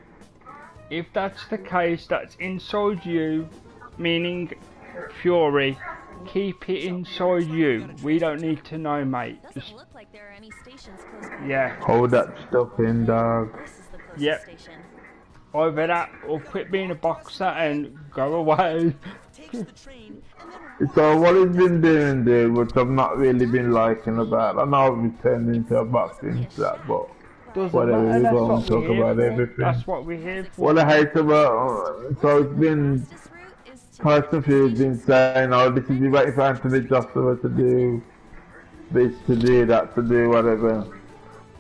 S1: If that's the case, that's inside you, meaning Fury. Keep it inside you. We don't need to know, mate. Just
S2: hold that stuff in, dog.
S1: Yep. Either that or quit being a boxer and go away.
S2: So what he's been doing, dude, which I've not really been liking about. I know I've turned into a boxing that, but whatever, we're going to talk about everything.
S1: That's what we're here for.
S2: What I hate about, so it's been, Tyson Fury's been saying, oh, this is waiting for Anthony Joshua to do this, to do that, to do whatever.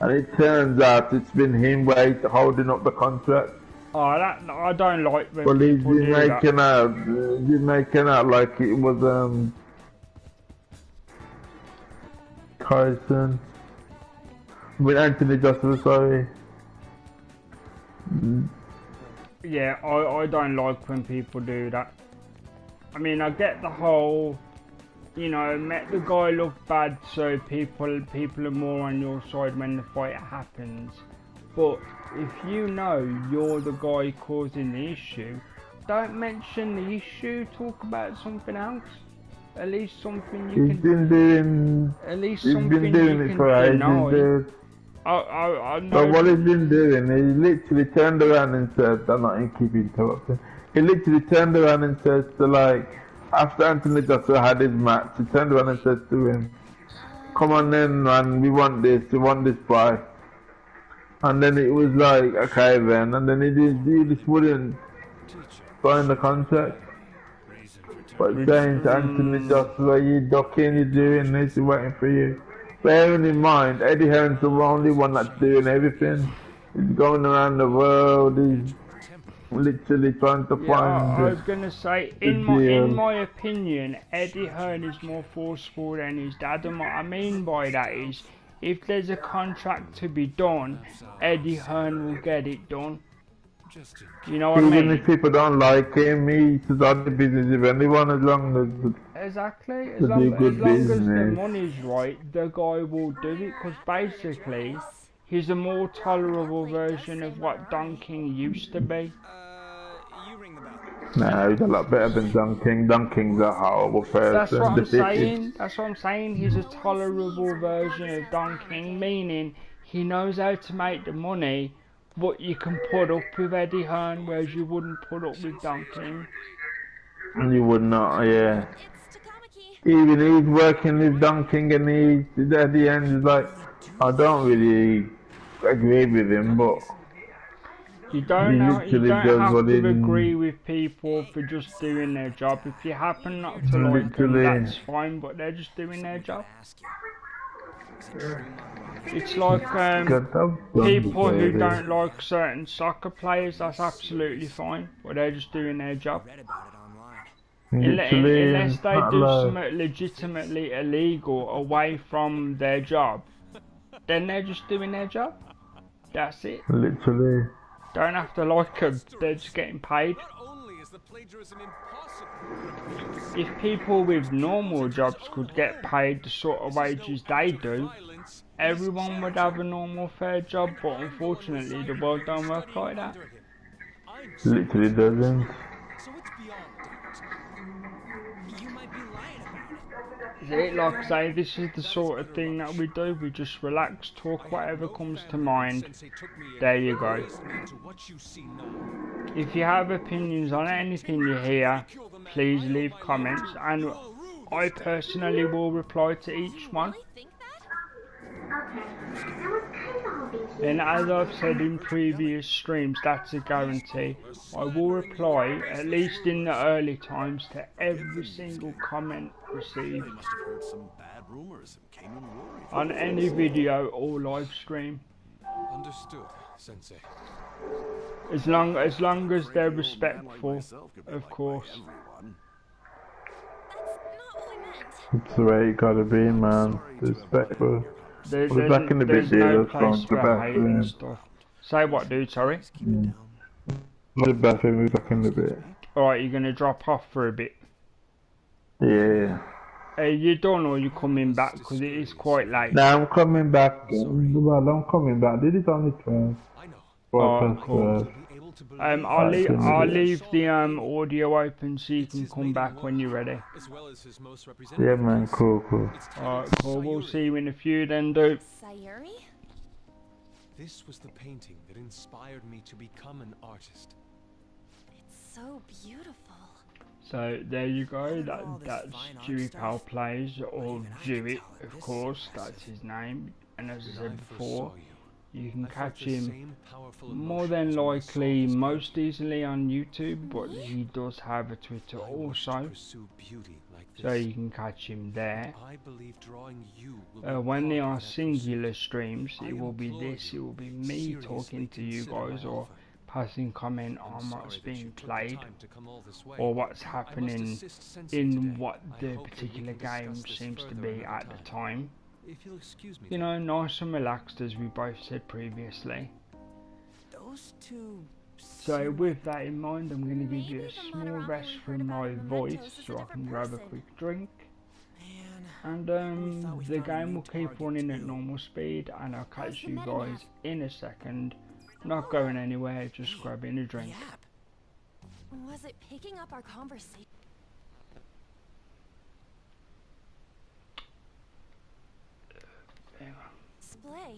S2: and it turns out it's been him holding up the contract.
S1: Oh, that I don't like when
S2: Well, he's
S1: people do that.
S2: he's been making out like it was Carson. With Anthony Joshua, sorry.
S1: Yeah, I don't like when people do that. I mean, I get the whole, you know, make the guy look bad so people are more on your side when the fight happens. But if you know you're the guy causing the issue, don't mention the issue, talk about something else. At least something you
S2: He's been doing it for ages, dude.
S1: I know.
S2: But what he's been doing, he literally turned around and said, I'm not in keep interrupting. He literally turned around and says to like, after Anthony Joshua had his match, he turned around and said to him, come on then man, we want this fight. And then it was like, okay then, and then he just wouldn't sign the contract. But saying to Anthony Joshua, you ducking, you're doing this, you're waiting for you. Bearing in mind, Eddie Hearn's the only one that's doing everything. He's going around the world, he's literally trying to find...
S1: I was gonna say, in my opinion, Eddie Hearn is more forceful than his dad, and what I mean by that is, if there's a contract to be done, Eddie Hearn will get it done. You know what I mean?
S2: Even if people don't like him, he's out of business with anyone as long as...
S1: Exactly, as long as the money's right, the guy will do it, because basically, he's a more tolerable version of what Don King used to be.
S4: You ring the bell.
S2: Nah, he's a lot better than Don King. Don King's a horrible person.
S1: That's what I'm saying, he's a tolerable version of Don King, meaning he knows how to make the money, but you can put up with Eddie Hearn, whereas you wouldn't put up with Don King.
S2: You would not, yeah. Even he's working with Don King and he's at the end he's like, I don't really agree with him, but
S1: you don't have to agree with people for just doing their job. If you happen not to like them, that's fine, but they're just doing their job. It's like people who don't like certain soccer players, that's absolutely fine, but they're just doing their job. Unless they do something legitimately illegal away from their job, then they're just doing their job. That's it.
S2: Literally.
S1: Don't have to like them, they're just getting paid. If people with normal jobs could get paid the sort of wages they do, everyone would have a normal fair job, but unfortunately the world don't work like that.
S2: Literally doesn't.
S1: Like I say, this is the sort of thing that we do, we just relax, talk whatever comes to mind. There you go. If you have opinions on anything you hear, please leave comments, and I personally will reply to each one. And as I've said in previous streams, that's a guarantee. I will reply, at least in the early times, to every single comment received on any video or live stream.
S6: Understood, Sensei.
S1: As long as they're respectful, of course.
S2: It's the way you gotta be, man. Respectful.
S1: There's no place for hate and stuff. Say what, dude? Sorry.
S2: The bathroom, we're back in the bit.
S1: Alright, you're gonna drop off for a bit.
S2: Yeah.
S1: Hey, you done or you coming back? Because it is quite late.
S2: Nah, I'm coming back. Well, I'm coming back. Did it only 12?
S1: Oh, cool. I'll leave the audio open so you can come back when you're ready.
S2: Yeah, man. Cool.
S1: Alright, cool. We'll see you in a few then, dude.
S7: Sayuri?
S4: This was the painting that inspired me to become an artist.
S7: It's so beautiful.
S1: So there you go, that's Dewey Powell Plays, or Dewey, of course, that's his name, and as I said before, you can catch him more than likely most easily on YouTube, but he does have a Twitter also.
S6: like this.
S1: so you can catch him there.
S6: I believe drawing you will be
S1: When they
S6: part
S1: are
S6: of that
S1: singular
S6: pursuit.
S1: streams,
S6: I
S1: it will be
S6: implore
S1: this,
S6: you,
S1: it will be me talking
S6: seriously
S1: to you
S6: consider
S1: guys,
S6: my
S1: or
S6: offer.
S1: passing comment
S6: I'm
S1: on
S6: sorry
S1: what's
S6: that
S1: being
S6: you took the
S1: played,
S6: time to come all this way.
S1: or what's
S6: I must
S1: happening
S6: assist Sensei
S1: in
S6: today.
S1: what
S6: I
S1: the
S6: hope that we
S1: particular
S6: can discuss
S1: game
S6: this
S1: seems to
S6: further
S1: be
S6: another
S1: at the time.
S6: If you'll excuse me.
S1: You know, nice and relaxed, as we both said previously.
S4: Those two.
S1: So
S4: seem
S1: with that in mind, I'm going to give you
S5: Maybe
S1: a
S5: the
S1: small
S5: Madarame
S1: rest
S5: we heard
S1: from
S5: about
S1: my
S5: in
S1: voice
S5: Mementos is
S1: so
S5: a
S1: I can
S5: different
S1: grab a
S5: person.
S1: quick drink.
S4: Man.
S1: And
S4: we thought we
S1: the
S4: found a
S1: game
S4: new
S1: will keep
S4: target
S1: running at
S4: too.
S1: normal speed, and I'll
S7: How's
S1: catch
S7: the
S1: you
S7: meta
S1: guys
S7: nav?
S1: in a second. Not going anywhere, just grabbing a drink.
S4: Yep.
S5: Was it picking up our conversation? Display.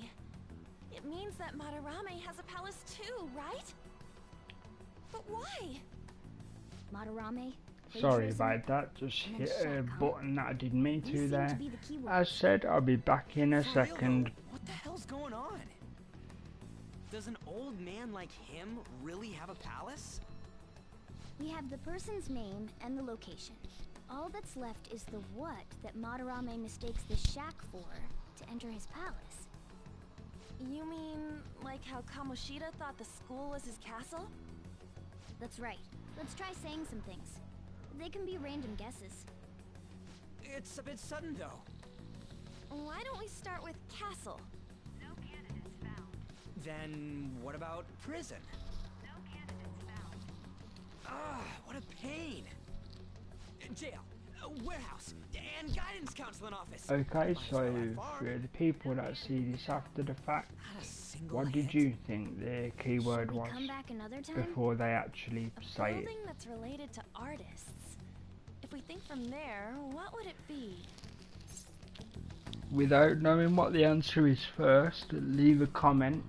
S5: It means that Madarame has a palace too, right? But why?
S7: Madarame.
S1: Sorry
S7: plagiarism,
S1: about that, just
S7: and then
S1: hit a
S7: Shotgun.
S1: button that I didn't mean
S7: These
S1: to
S7: seem
S1: there.
S7: to be the keywords.
S1: As said, I'll be back in a
S4: For real,
S1: second.
S4: though, what the hell's going on? Does an old man like him really have a palace?
S7: We have the person's name and the location. All that's left is the what that Madarame mistakes the shack for to enter his palace.
S5: You mean like how Kamoshida thought the school was his castle?
S7: That's right. Let's try saying some things. They can be random guesses.
S4: It's a bit sudden though.
S5: Why don't we start with castle?
S8: No candidates found.
S4: Then what about prison?
S8: No candidates found.
S4: Ah, what a pain. Jail, warehouse, and guidance counseling office.
S1: Okay,
S4: Might as
S1: so
S4: well have farm.
S1: for the people that see this after the fact,
S4: Not a single
S1: what did
S4: hit.
S1: you think the keyword
S7: Should we
S1: was
S7: come back another time?
S1: before they actually
S5: A
S1: say it?
S5: building that's related to artists. If we think from there, what would it be?
S1: Without knowing what the answer is first, leave a comment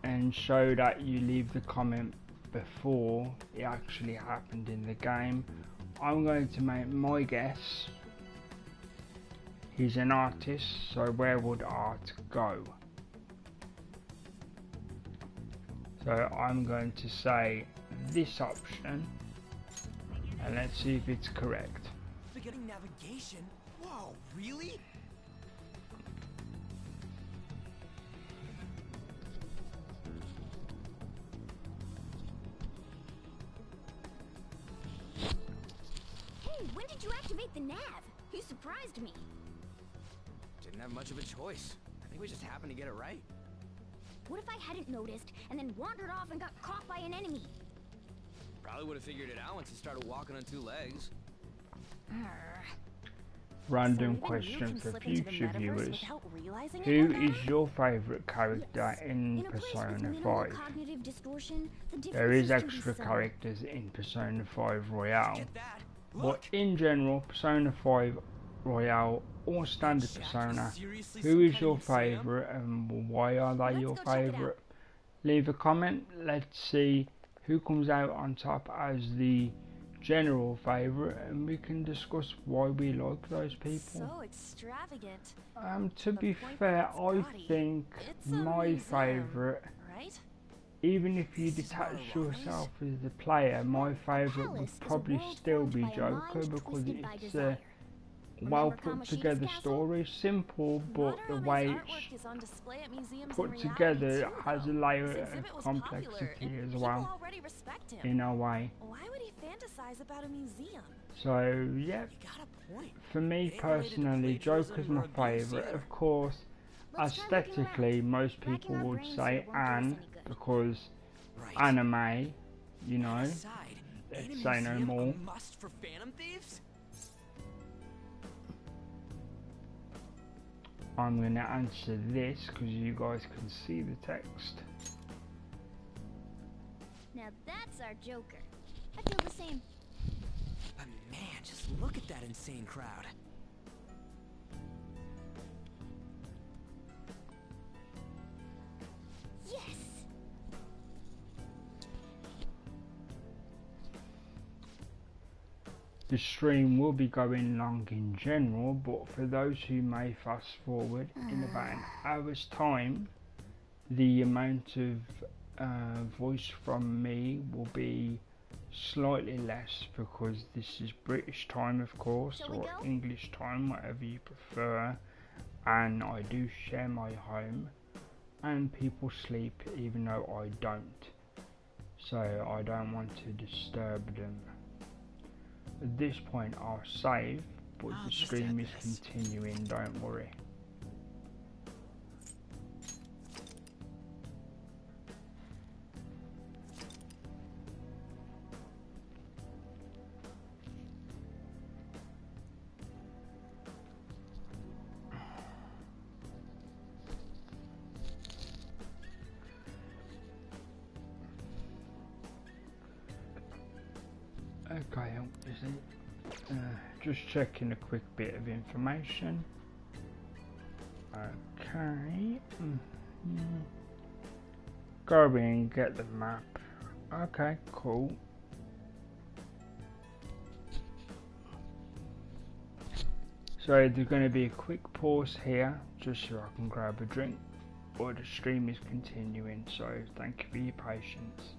S1: and show that you leave the comment before it actually happened in the game. I'm going to make my guess. He's an artist, so where would art go? So I'm going to say this option, and let's see if it's correct.
S4: Forgetting navigation? Whoa, really?
S7: Hey, when did you activate the nav? You surprised me.
S4: Didn't have much of a choice. I think we just happened to get it right.
S7: What if I hadn't noticed and then wandered off and got caught by an enemy?
S4: Probably would have figured it out once you started walking on two legs.
S1: Random
S5: So even you
S1: question
S5: can
S1: for
S5: slip into the
S1: future
S5: metaverse
S1: viewers.
S5: without realizing it,
S1: Who
S5: Wakanda?
S1: is your favourite character in
S7: In a place with
S1: Persona
S7: minimal
S1: 5?
S7: cognitive distortion, the
S1: There is
S7: differences can be
S1: extra
S7: subtle.
S1: characters in Persona 5 Royale,
S4: Get that?
S1: but
S4: Look!
S1: in general, Persona 5 Royale or standard
S4: Shack is
S1: Persona,
S4: seriously
S1: who
S4: some
S1: is
S4: kind
S1: your
S4: of museum?
S1: favourite and why are they
S5: Let's
S1: your
S5: go check it out.
S1: favourite? Leave a comment, let's see who comes out on top as the general favourite, and we can discuss why we like those people.
S5: So extravagant,
S1: To
S5: But
S1: be
S5: point
S1: fair,
S5: its
S1: I
S5: body.
S1: think
S5: It's a
S1: my
S5: museum.
S1: favourite,
S5: right?
S1: even if you
S4: This is
S1: detach
S4: Madarame.
S1: yourself as the player, my favourite
S7: Palace
S1: would
S7: is a
S1: probably
S7: world
S1: still
S7: formed
S1: be
S7: by a
S1: Joker
S7: mind
S1: because
S7: twisted by
S1: it's
S7: desire.
S1: well
S7: Remember
S1: put
S7: Kamoshida's
S1: together
S7: castle?
S1: story, simple, but the
S5: Madarame's
S1: way
S5: artwork
S1: it's
S5: is on display at museums in
S1: put
S5: reality
S1: together
S5: too,
S1: it has a
S5: though.
S1: layer
S5: This
S1: of
S5: exhibit was popular,
S1: complexity
S5: and
S1: as
S5: people
S1: well,
S5: already respect him.
S1: in a way.
S5: Why would he fantasize about a museum?
S1: So yeah,
S4: You got a point.
S1: for me
S4: Ain't related to
S1: personally,
S4: plagiarism
S1: Joker's
S4: or
S1: my
S4: abuse
S1: favourite.
S4: either.
S1: Of course,
S7: Let's try looking
S1: aesthetically,
S7: around.
S1: most
S7: Racking
S1: people
S7: our
S1: would
S7: brains
S1: say
S7: here won't do us
S1: Anne
S7: any good.
S1: because
S4: Right.
S1: anime, you know.
S4: Aside,
S1: let's
S4: ain't a
S1: say no
S4: museum
S1: more.
S4: a must for Phantom Thieves?
S1: I'm going to answer this because you guys can see the text.
S7: Now that's our Joker. I feel the same.
S4: But man, just look at that insane crowd.
S7: Yes!
S1: The stream will be going long in general, but for those who may fast forward, in about an hour's time, the amount of voice from me will be slightly less because this is British time, of course,
S7: Shall we
S1: or
S7: go?
S1: English time, whatever you prefer, and I do share my home, and people sleep even though I don't, so I don't want to disturb them. At this point I'll save, but
S4: I'll
S1: the
S4: just
S1: stream
S4: add
S1: is
S4: this.
S1: continuing, don't worry. Okay, just checking a quick bit of information. Okay, go in and get the map. Okay, cool. So there's going to be a quick pause here, just so I can grab a drink, or the stream is continuing, so thank you for your patience.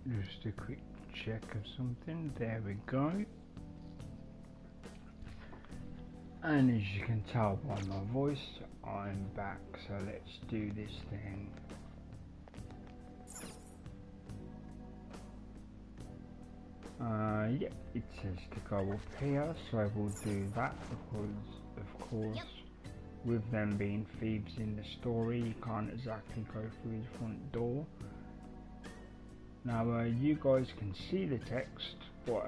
S1: Just a quick check of something. There we go. And as you can tell by my voice, I'm back. So let's do this thing. Yeah, it says to go up here, so we'll do that because, of course, with them being thieves in the story, you can't exactly go through the front door. Now you guys can see the text, but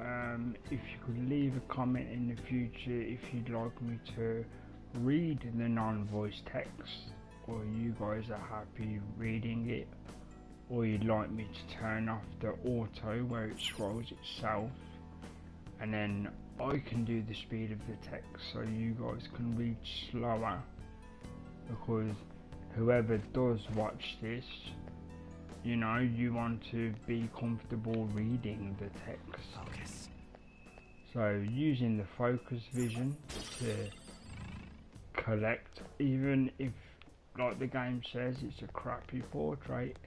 S1: if you could leave a comment in the future if you'd like me to read the non-voice text, or you guys are happy reading it, or you'd like me to turn off the auto where it scrolls itself, and then I can do the speed of the text so you guys can read slower, because whoever does watch this, you know, you want to be comfortable reading the text.
S4: Focus.
S1: So using the focus vision to collect, even if, like the game says, it's a crappy portrait,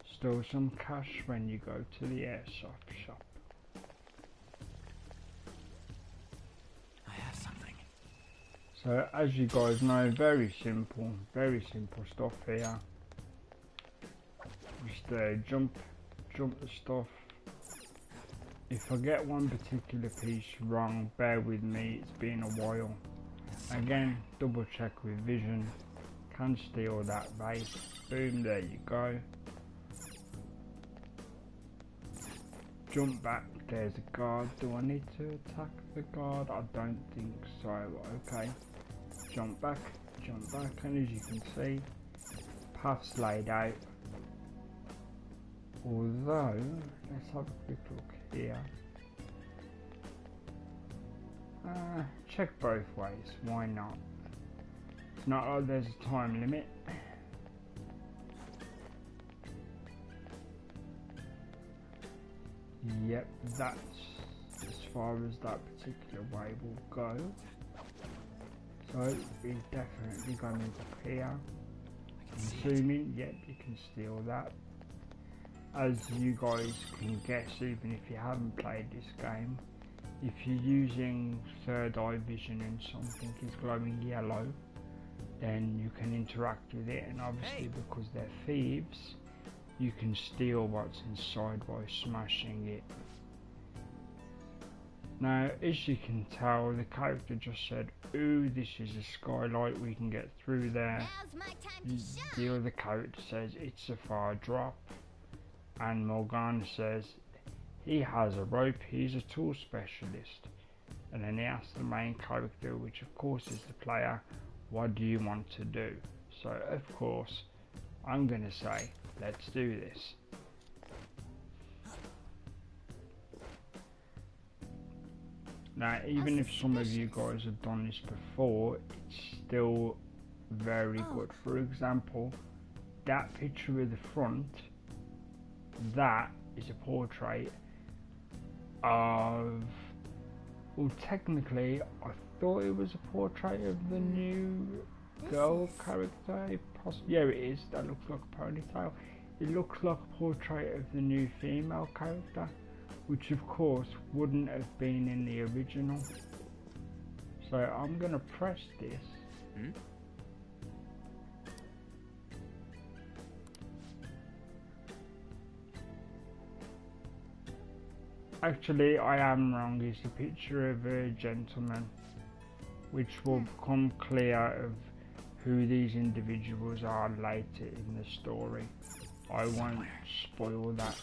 S1: still some cash when you go to the airsoft shop.
S4: I have something.
S1: So as you guys know, very simple stuff here. Just jump the stuff. If I get one particular piece wrong, bear with me, it's been a while. Again, double check with vision. Can steal that base. Boom, there you go. Jump back, there's a guard. Do I need to attack the guard? I don't think so. Okay. Jump back, and as you can see, path's laid out. Although, let's have a quick look here. Check both ways, why not? It's not like there's a time limit. Yep, that's as far as that particular way will go. So, we're definitely going up here. I'm assuming, yep, you can steal that. As you guys can guess, even if you haven't played this game, if you're using third eye vision and something is glowing yellow, then you can interact with it, and obviously because they're thieves, you can steal what's inside by smashing it. Now, as you can tell, the character just said, "Ooh, this is a skylight, we can get through there."
S7: Now's my time to shine.
S1: The other character says, "It's a far drop." And Morgana says, "He has a rope, he's a tool specialist." And then he asks the main character, which of course is the player, "What do you want to do?" So of course, I'm gonna say, let's do this. Now, even if some of you guys have done this before, it's still very good. For example, that picture of the front, that is a portrait of, well, technically I thought it was a portrait of the new girl character. Yeah, it is. That looks like a ponytail. It looks like a portrait of the new female character, which of course wouldn't have been in the original. So I'm gonna press this. Actually, I am wrong. It's a picture of a gentleman, which will become clear of who these individuals are later in the story. I won't spoil that.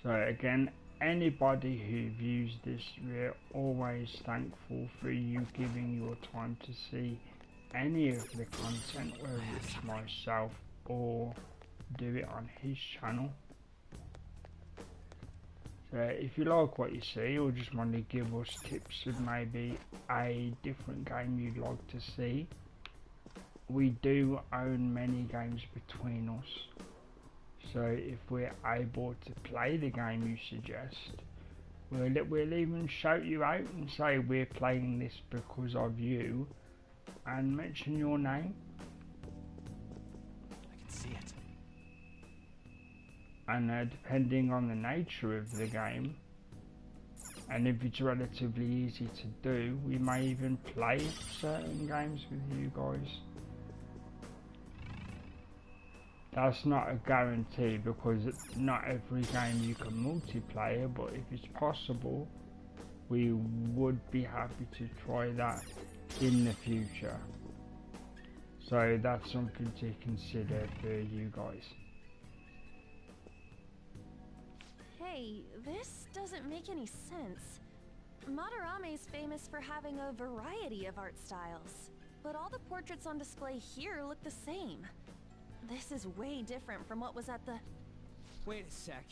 S1: So again, anybody who views this, we're always thankful for you giving your time to see any of the content, whether it's myself or do it on his channel. So if you like what you see or just want to give us tips of maybe a different game you'd like to see, we do own many games between us. So if we're able to play the game you suggest, we'll even shout you out and say we're playing this because of you, and mention your name.
S4: I can see it.
S1: And depending on the nature of the game, and if it's relatively easy to do, we may even play certain games with you guys. That's not a guarantee because not every game you can multiplayer, but if it's possible, we would be happy to try that in the future. So that's something to consider for you guys.
S5: Hey, this doesn't make any sense. Madarame is famous for having a variety of art styles, but all the portraits on display here look the same. This is way different from what was at the...
S4: Wait a sec.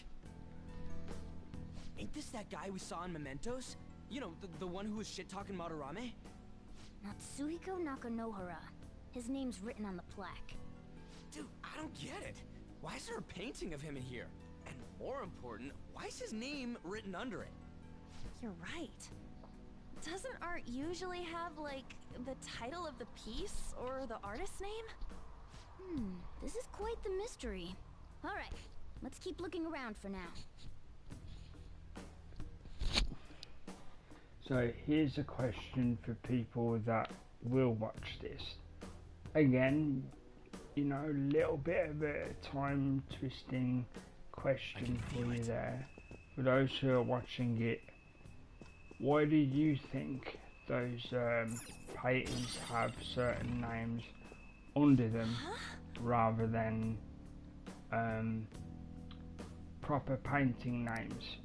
S4: Ain't this that guy we saw in Mementos? You know, the one who was shit-talking Madarame?
S7: Natsuhiko Nakanohara. His name's written on the plaque.
S4: Dude, I don't get it. Why is there a painting of him in here? And more important, why is his name written under it?
S5: You're right. Doesn't art usually have, like, the title of the piece or the artist's name?
S7: This is quite the mystery. Alright, let's keep looking around for now.
S1: So here's a question for people that will watch this. Again, you know, a little bit of a time twisting question for you there. For those who are watching it, why do you think those paintings have certain names under them rather than proper painting names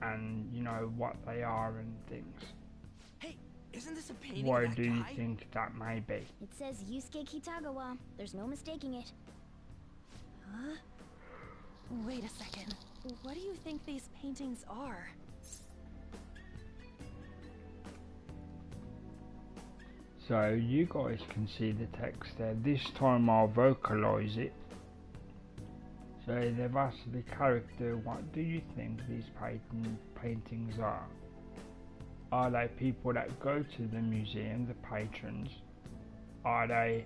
S1: and, you know, what they are and things?
S4: Hey, isn't this a painting
S1: Why
S4: of that
S1: do you
S4: guy?
S1: think that may be?
S7: It says Yusuke Kitagawa. There's no mistaking it.
S5: Huh? Wait a second. What do you think these paintings are?
S1: So you guys can see the text there. This time I'll vocalize it. So they've asked the character, what do you think these paintings are? Are they people that go to the museum, the patrons? Are they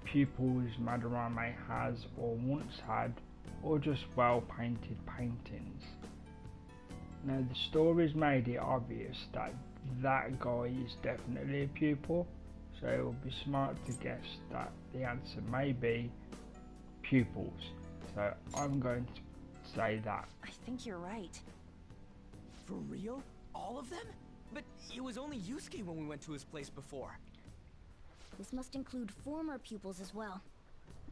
S1: pupils Madarame has or once had, or just well painted paintings? Now the story's made it obvious that that guy is definitely a pupil, so it would be smart to guess that the answer may be pupils. So I'm going to say that.
S5: I think you're right.
S4: For real? All of them? But it was only Yusuke when we went to his place before.
S7: This must include former pupils as well.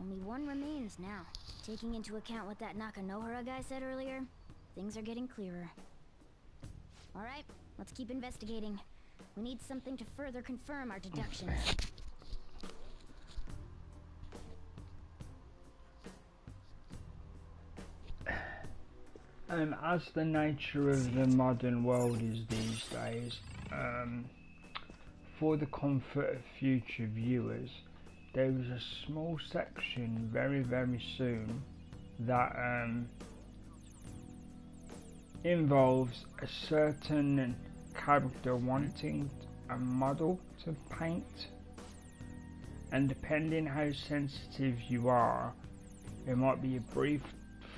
S7: Only one remains now. Taking into account what that Nakanohara guy said earlier, things are getting clearer. Alright, let's keep investigating. We need something to further confirm our deductions.
S1: As the nature of the modern world is these days, for the comfort of future viewers, there is a small section very soon that involves a certain character wanting a model to paint, and depending how sensitive you are, there might be a brief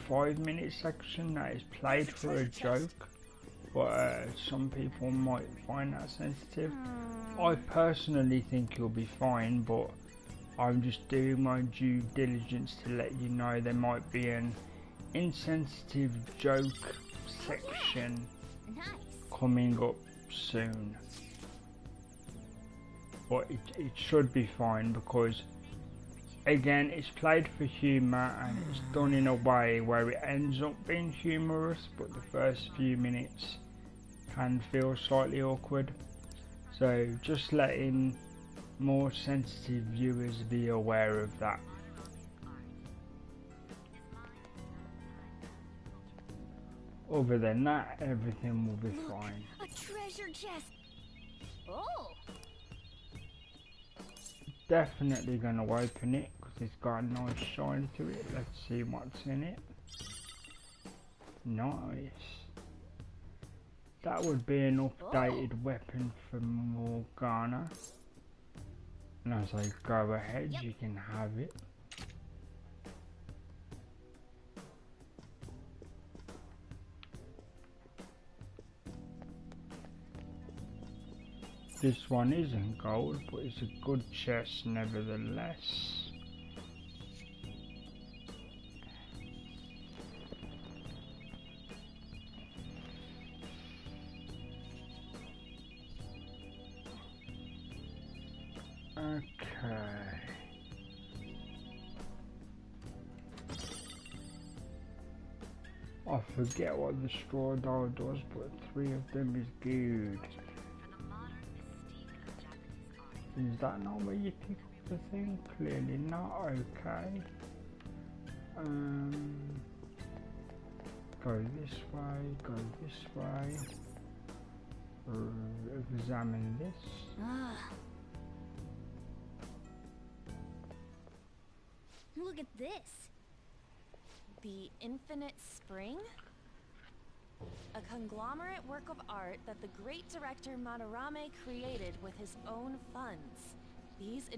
S1: 5-minute section that is played for a joke, but some people might find that sensitive. I personally think you'll be fine, but I'm just doing my due diligence to let you know there might be an insensitive joke section coming up soon. But it should be fine, because again, it's played for humour and it's done in a way where it ends up being humorous, but the first few minutes can feel slightly awkward. So just letting more sensitive viewers be aware of that. Other than that, everything will be fine.
S7: A treasure chest! Oh!
S1: Definitely going to open it because it's got a nice shine to it. Let's see what's in it. Nice. That would be an updated weapon for Morgana. And as I go ahead, you can have it. This one isn't gold, but it's a good chest nevertheless. Okay. I forget what the straw doll does, but 3 of them is good. Is that not where you pick up the thing? Clearly not. Okay. Go this way, go this way. Examine this.
S7: Look at this.
S5: The Infinite Spring? A conglomerate work of art that the great director Madarame created with his own funds. These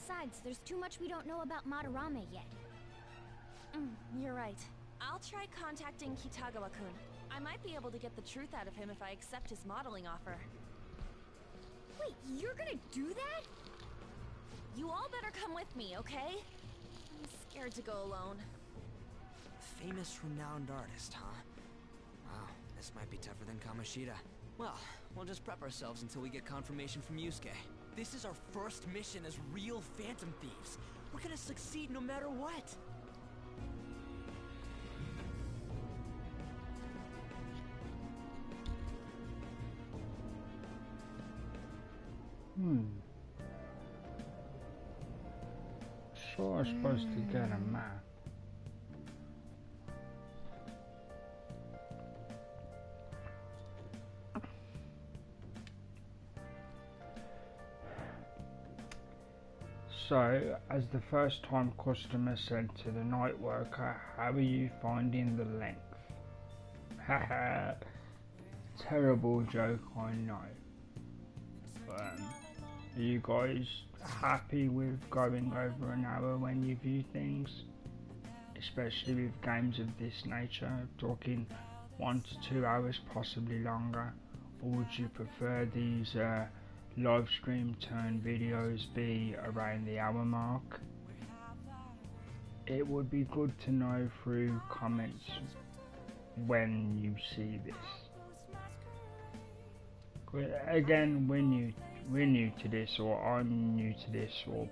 S7: Besides, there's too much we don't know about Madarame yet.
S5: You're right. I'll try contacting Kitagawa-kun. I might be able to get the truth out of him if I accept his modeling offer.
S7: Wait, you're gonna do that?
S5: You all better come with me, okay? I'm scared to go alone.
S4: Famous renowned artist, huh? Wow, this might be tougher than Kamoshida. Well, we'll just prep ourselves until we get confirmation from Yusuke. This is our first mission as real Phantom Thieves. We're gonna succeed no matter what.
S1: So I'm supposed to get a map. So, as the first time customer said to the night worker, how are you finding the length? Haha, terrible joke, I know. Are you guys happy with going over an hour when you view things? Especially with games of this nature, talking 1 to 2 hours, possibly longer? Or would you prefer these live stream turn videos be around the hour mark? It would be good to know through comments when you see this. Again, we're new to this, or I'm new to this, or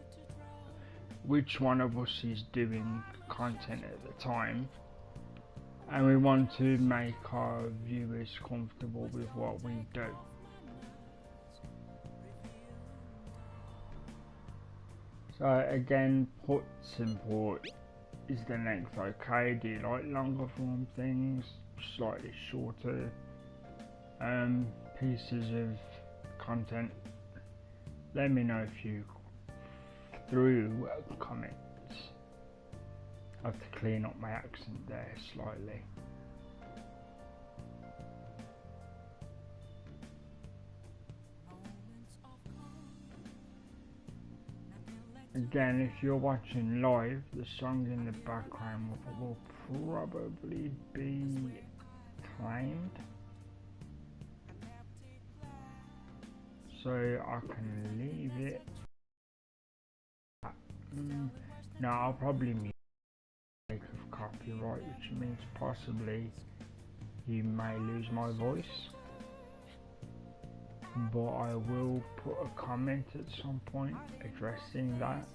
S1: which one of us is doing content at the time, and we want to make our viewers comfortable with what we do. So again, put import, is the length okay? Do you like longer form things, slightly shorter pieces of content? Let me know if you through comments. I have to clean up my accent there slightly. Again, if you're watching live, the song in the background will probably be claimed, so I can leave it. No, I'll probably mute for the sake of copyright, which means possibly you may lose my voice, but I will put a comment at some point addressing that.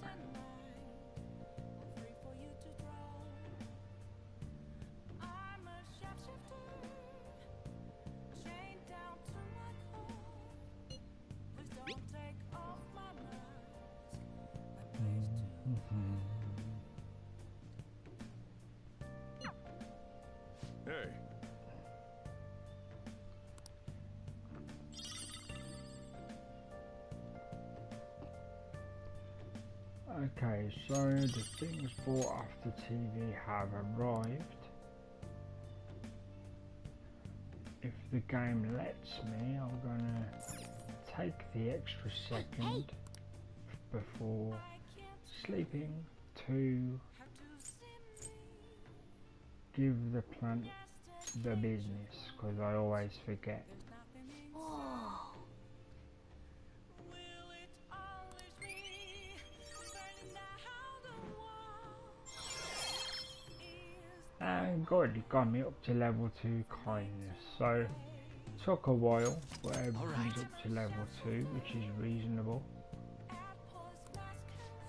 S6: Hey.
S1: Okay, so the things bought off the TV have arrived. If the game lets me, I'm gonna take the extra second before sleeping to give the plant the business, because I always forget.
S7: Oh.
S1: And God, it got me up to level 2 kindness, so it took a while, but everything's up to level 2, which is reasonable.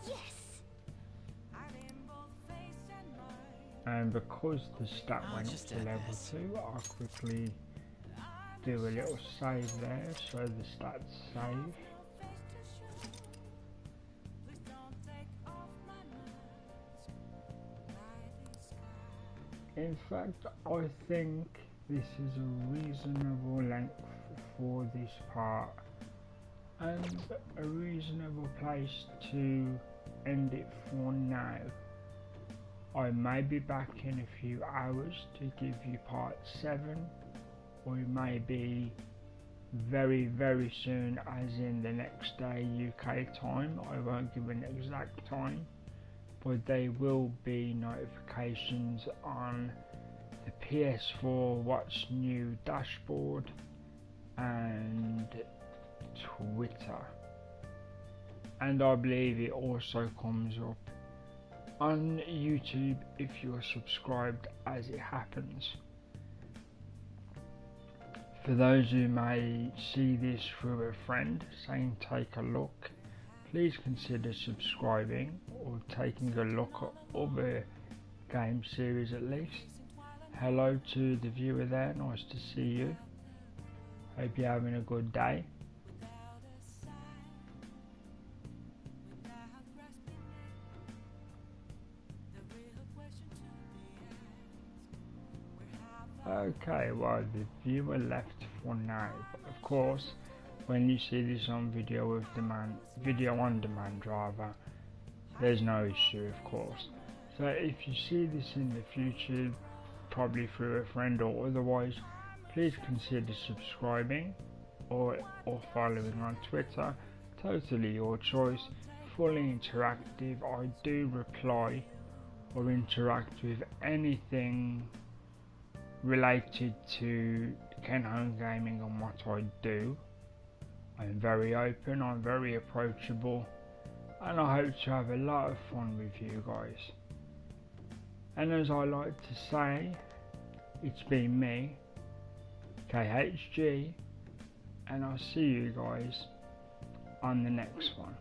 S7: Yes.
S1: And because the stat went up to level 2, I'll quickly do a little save there, so the stats save. In fact, I think this is a reasonable length for this part, and a reasonable place to end it for now. I may be back in a few hours to give you part 7, or maybe very soon, as in the next day UK time. I won't give an exact time, but there will be notifications on the PS4 What's New dashboard and Twitter, and I believe it also comes up on YouTube if you're subscribed as it happens. For those who may see this through a friend saying take a look, please consider subscribing or taking a look at other game series at least. Hello to the viewer there, nice to see you. Hope you're having a good day. Okay, well, the viewer left for now, but of course when you see this on video on demand rather, there's no issue of course. So if you see this in the future, probably through a friend or otherwise, please consider subscribing or following on Twitter. Totally your choice, fully interactive. I do reply or interact with anything related to Ken Home Gaming and what I do. I'm very open, I'm very approachable, and I hope to have a lot of fun with you guys. And as I like to say, it's been me, KHG, and I'll see you guys on the next one.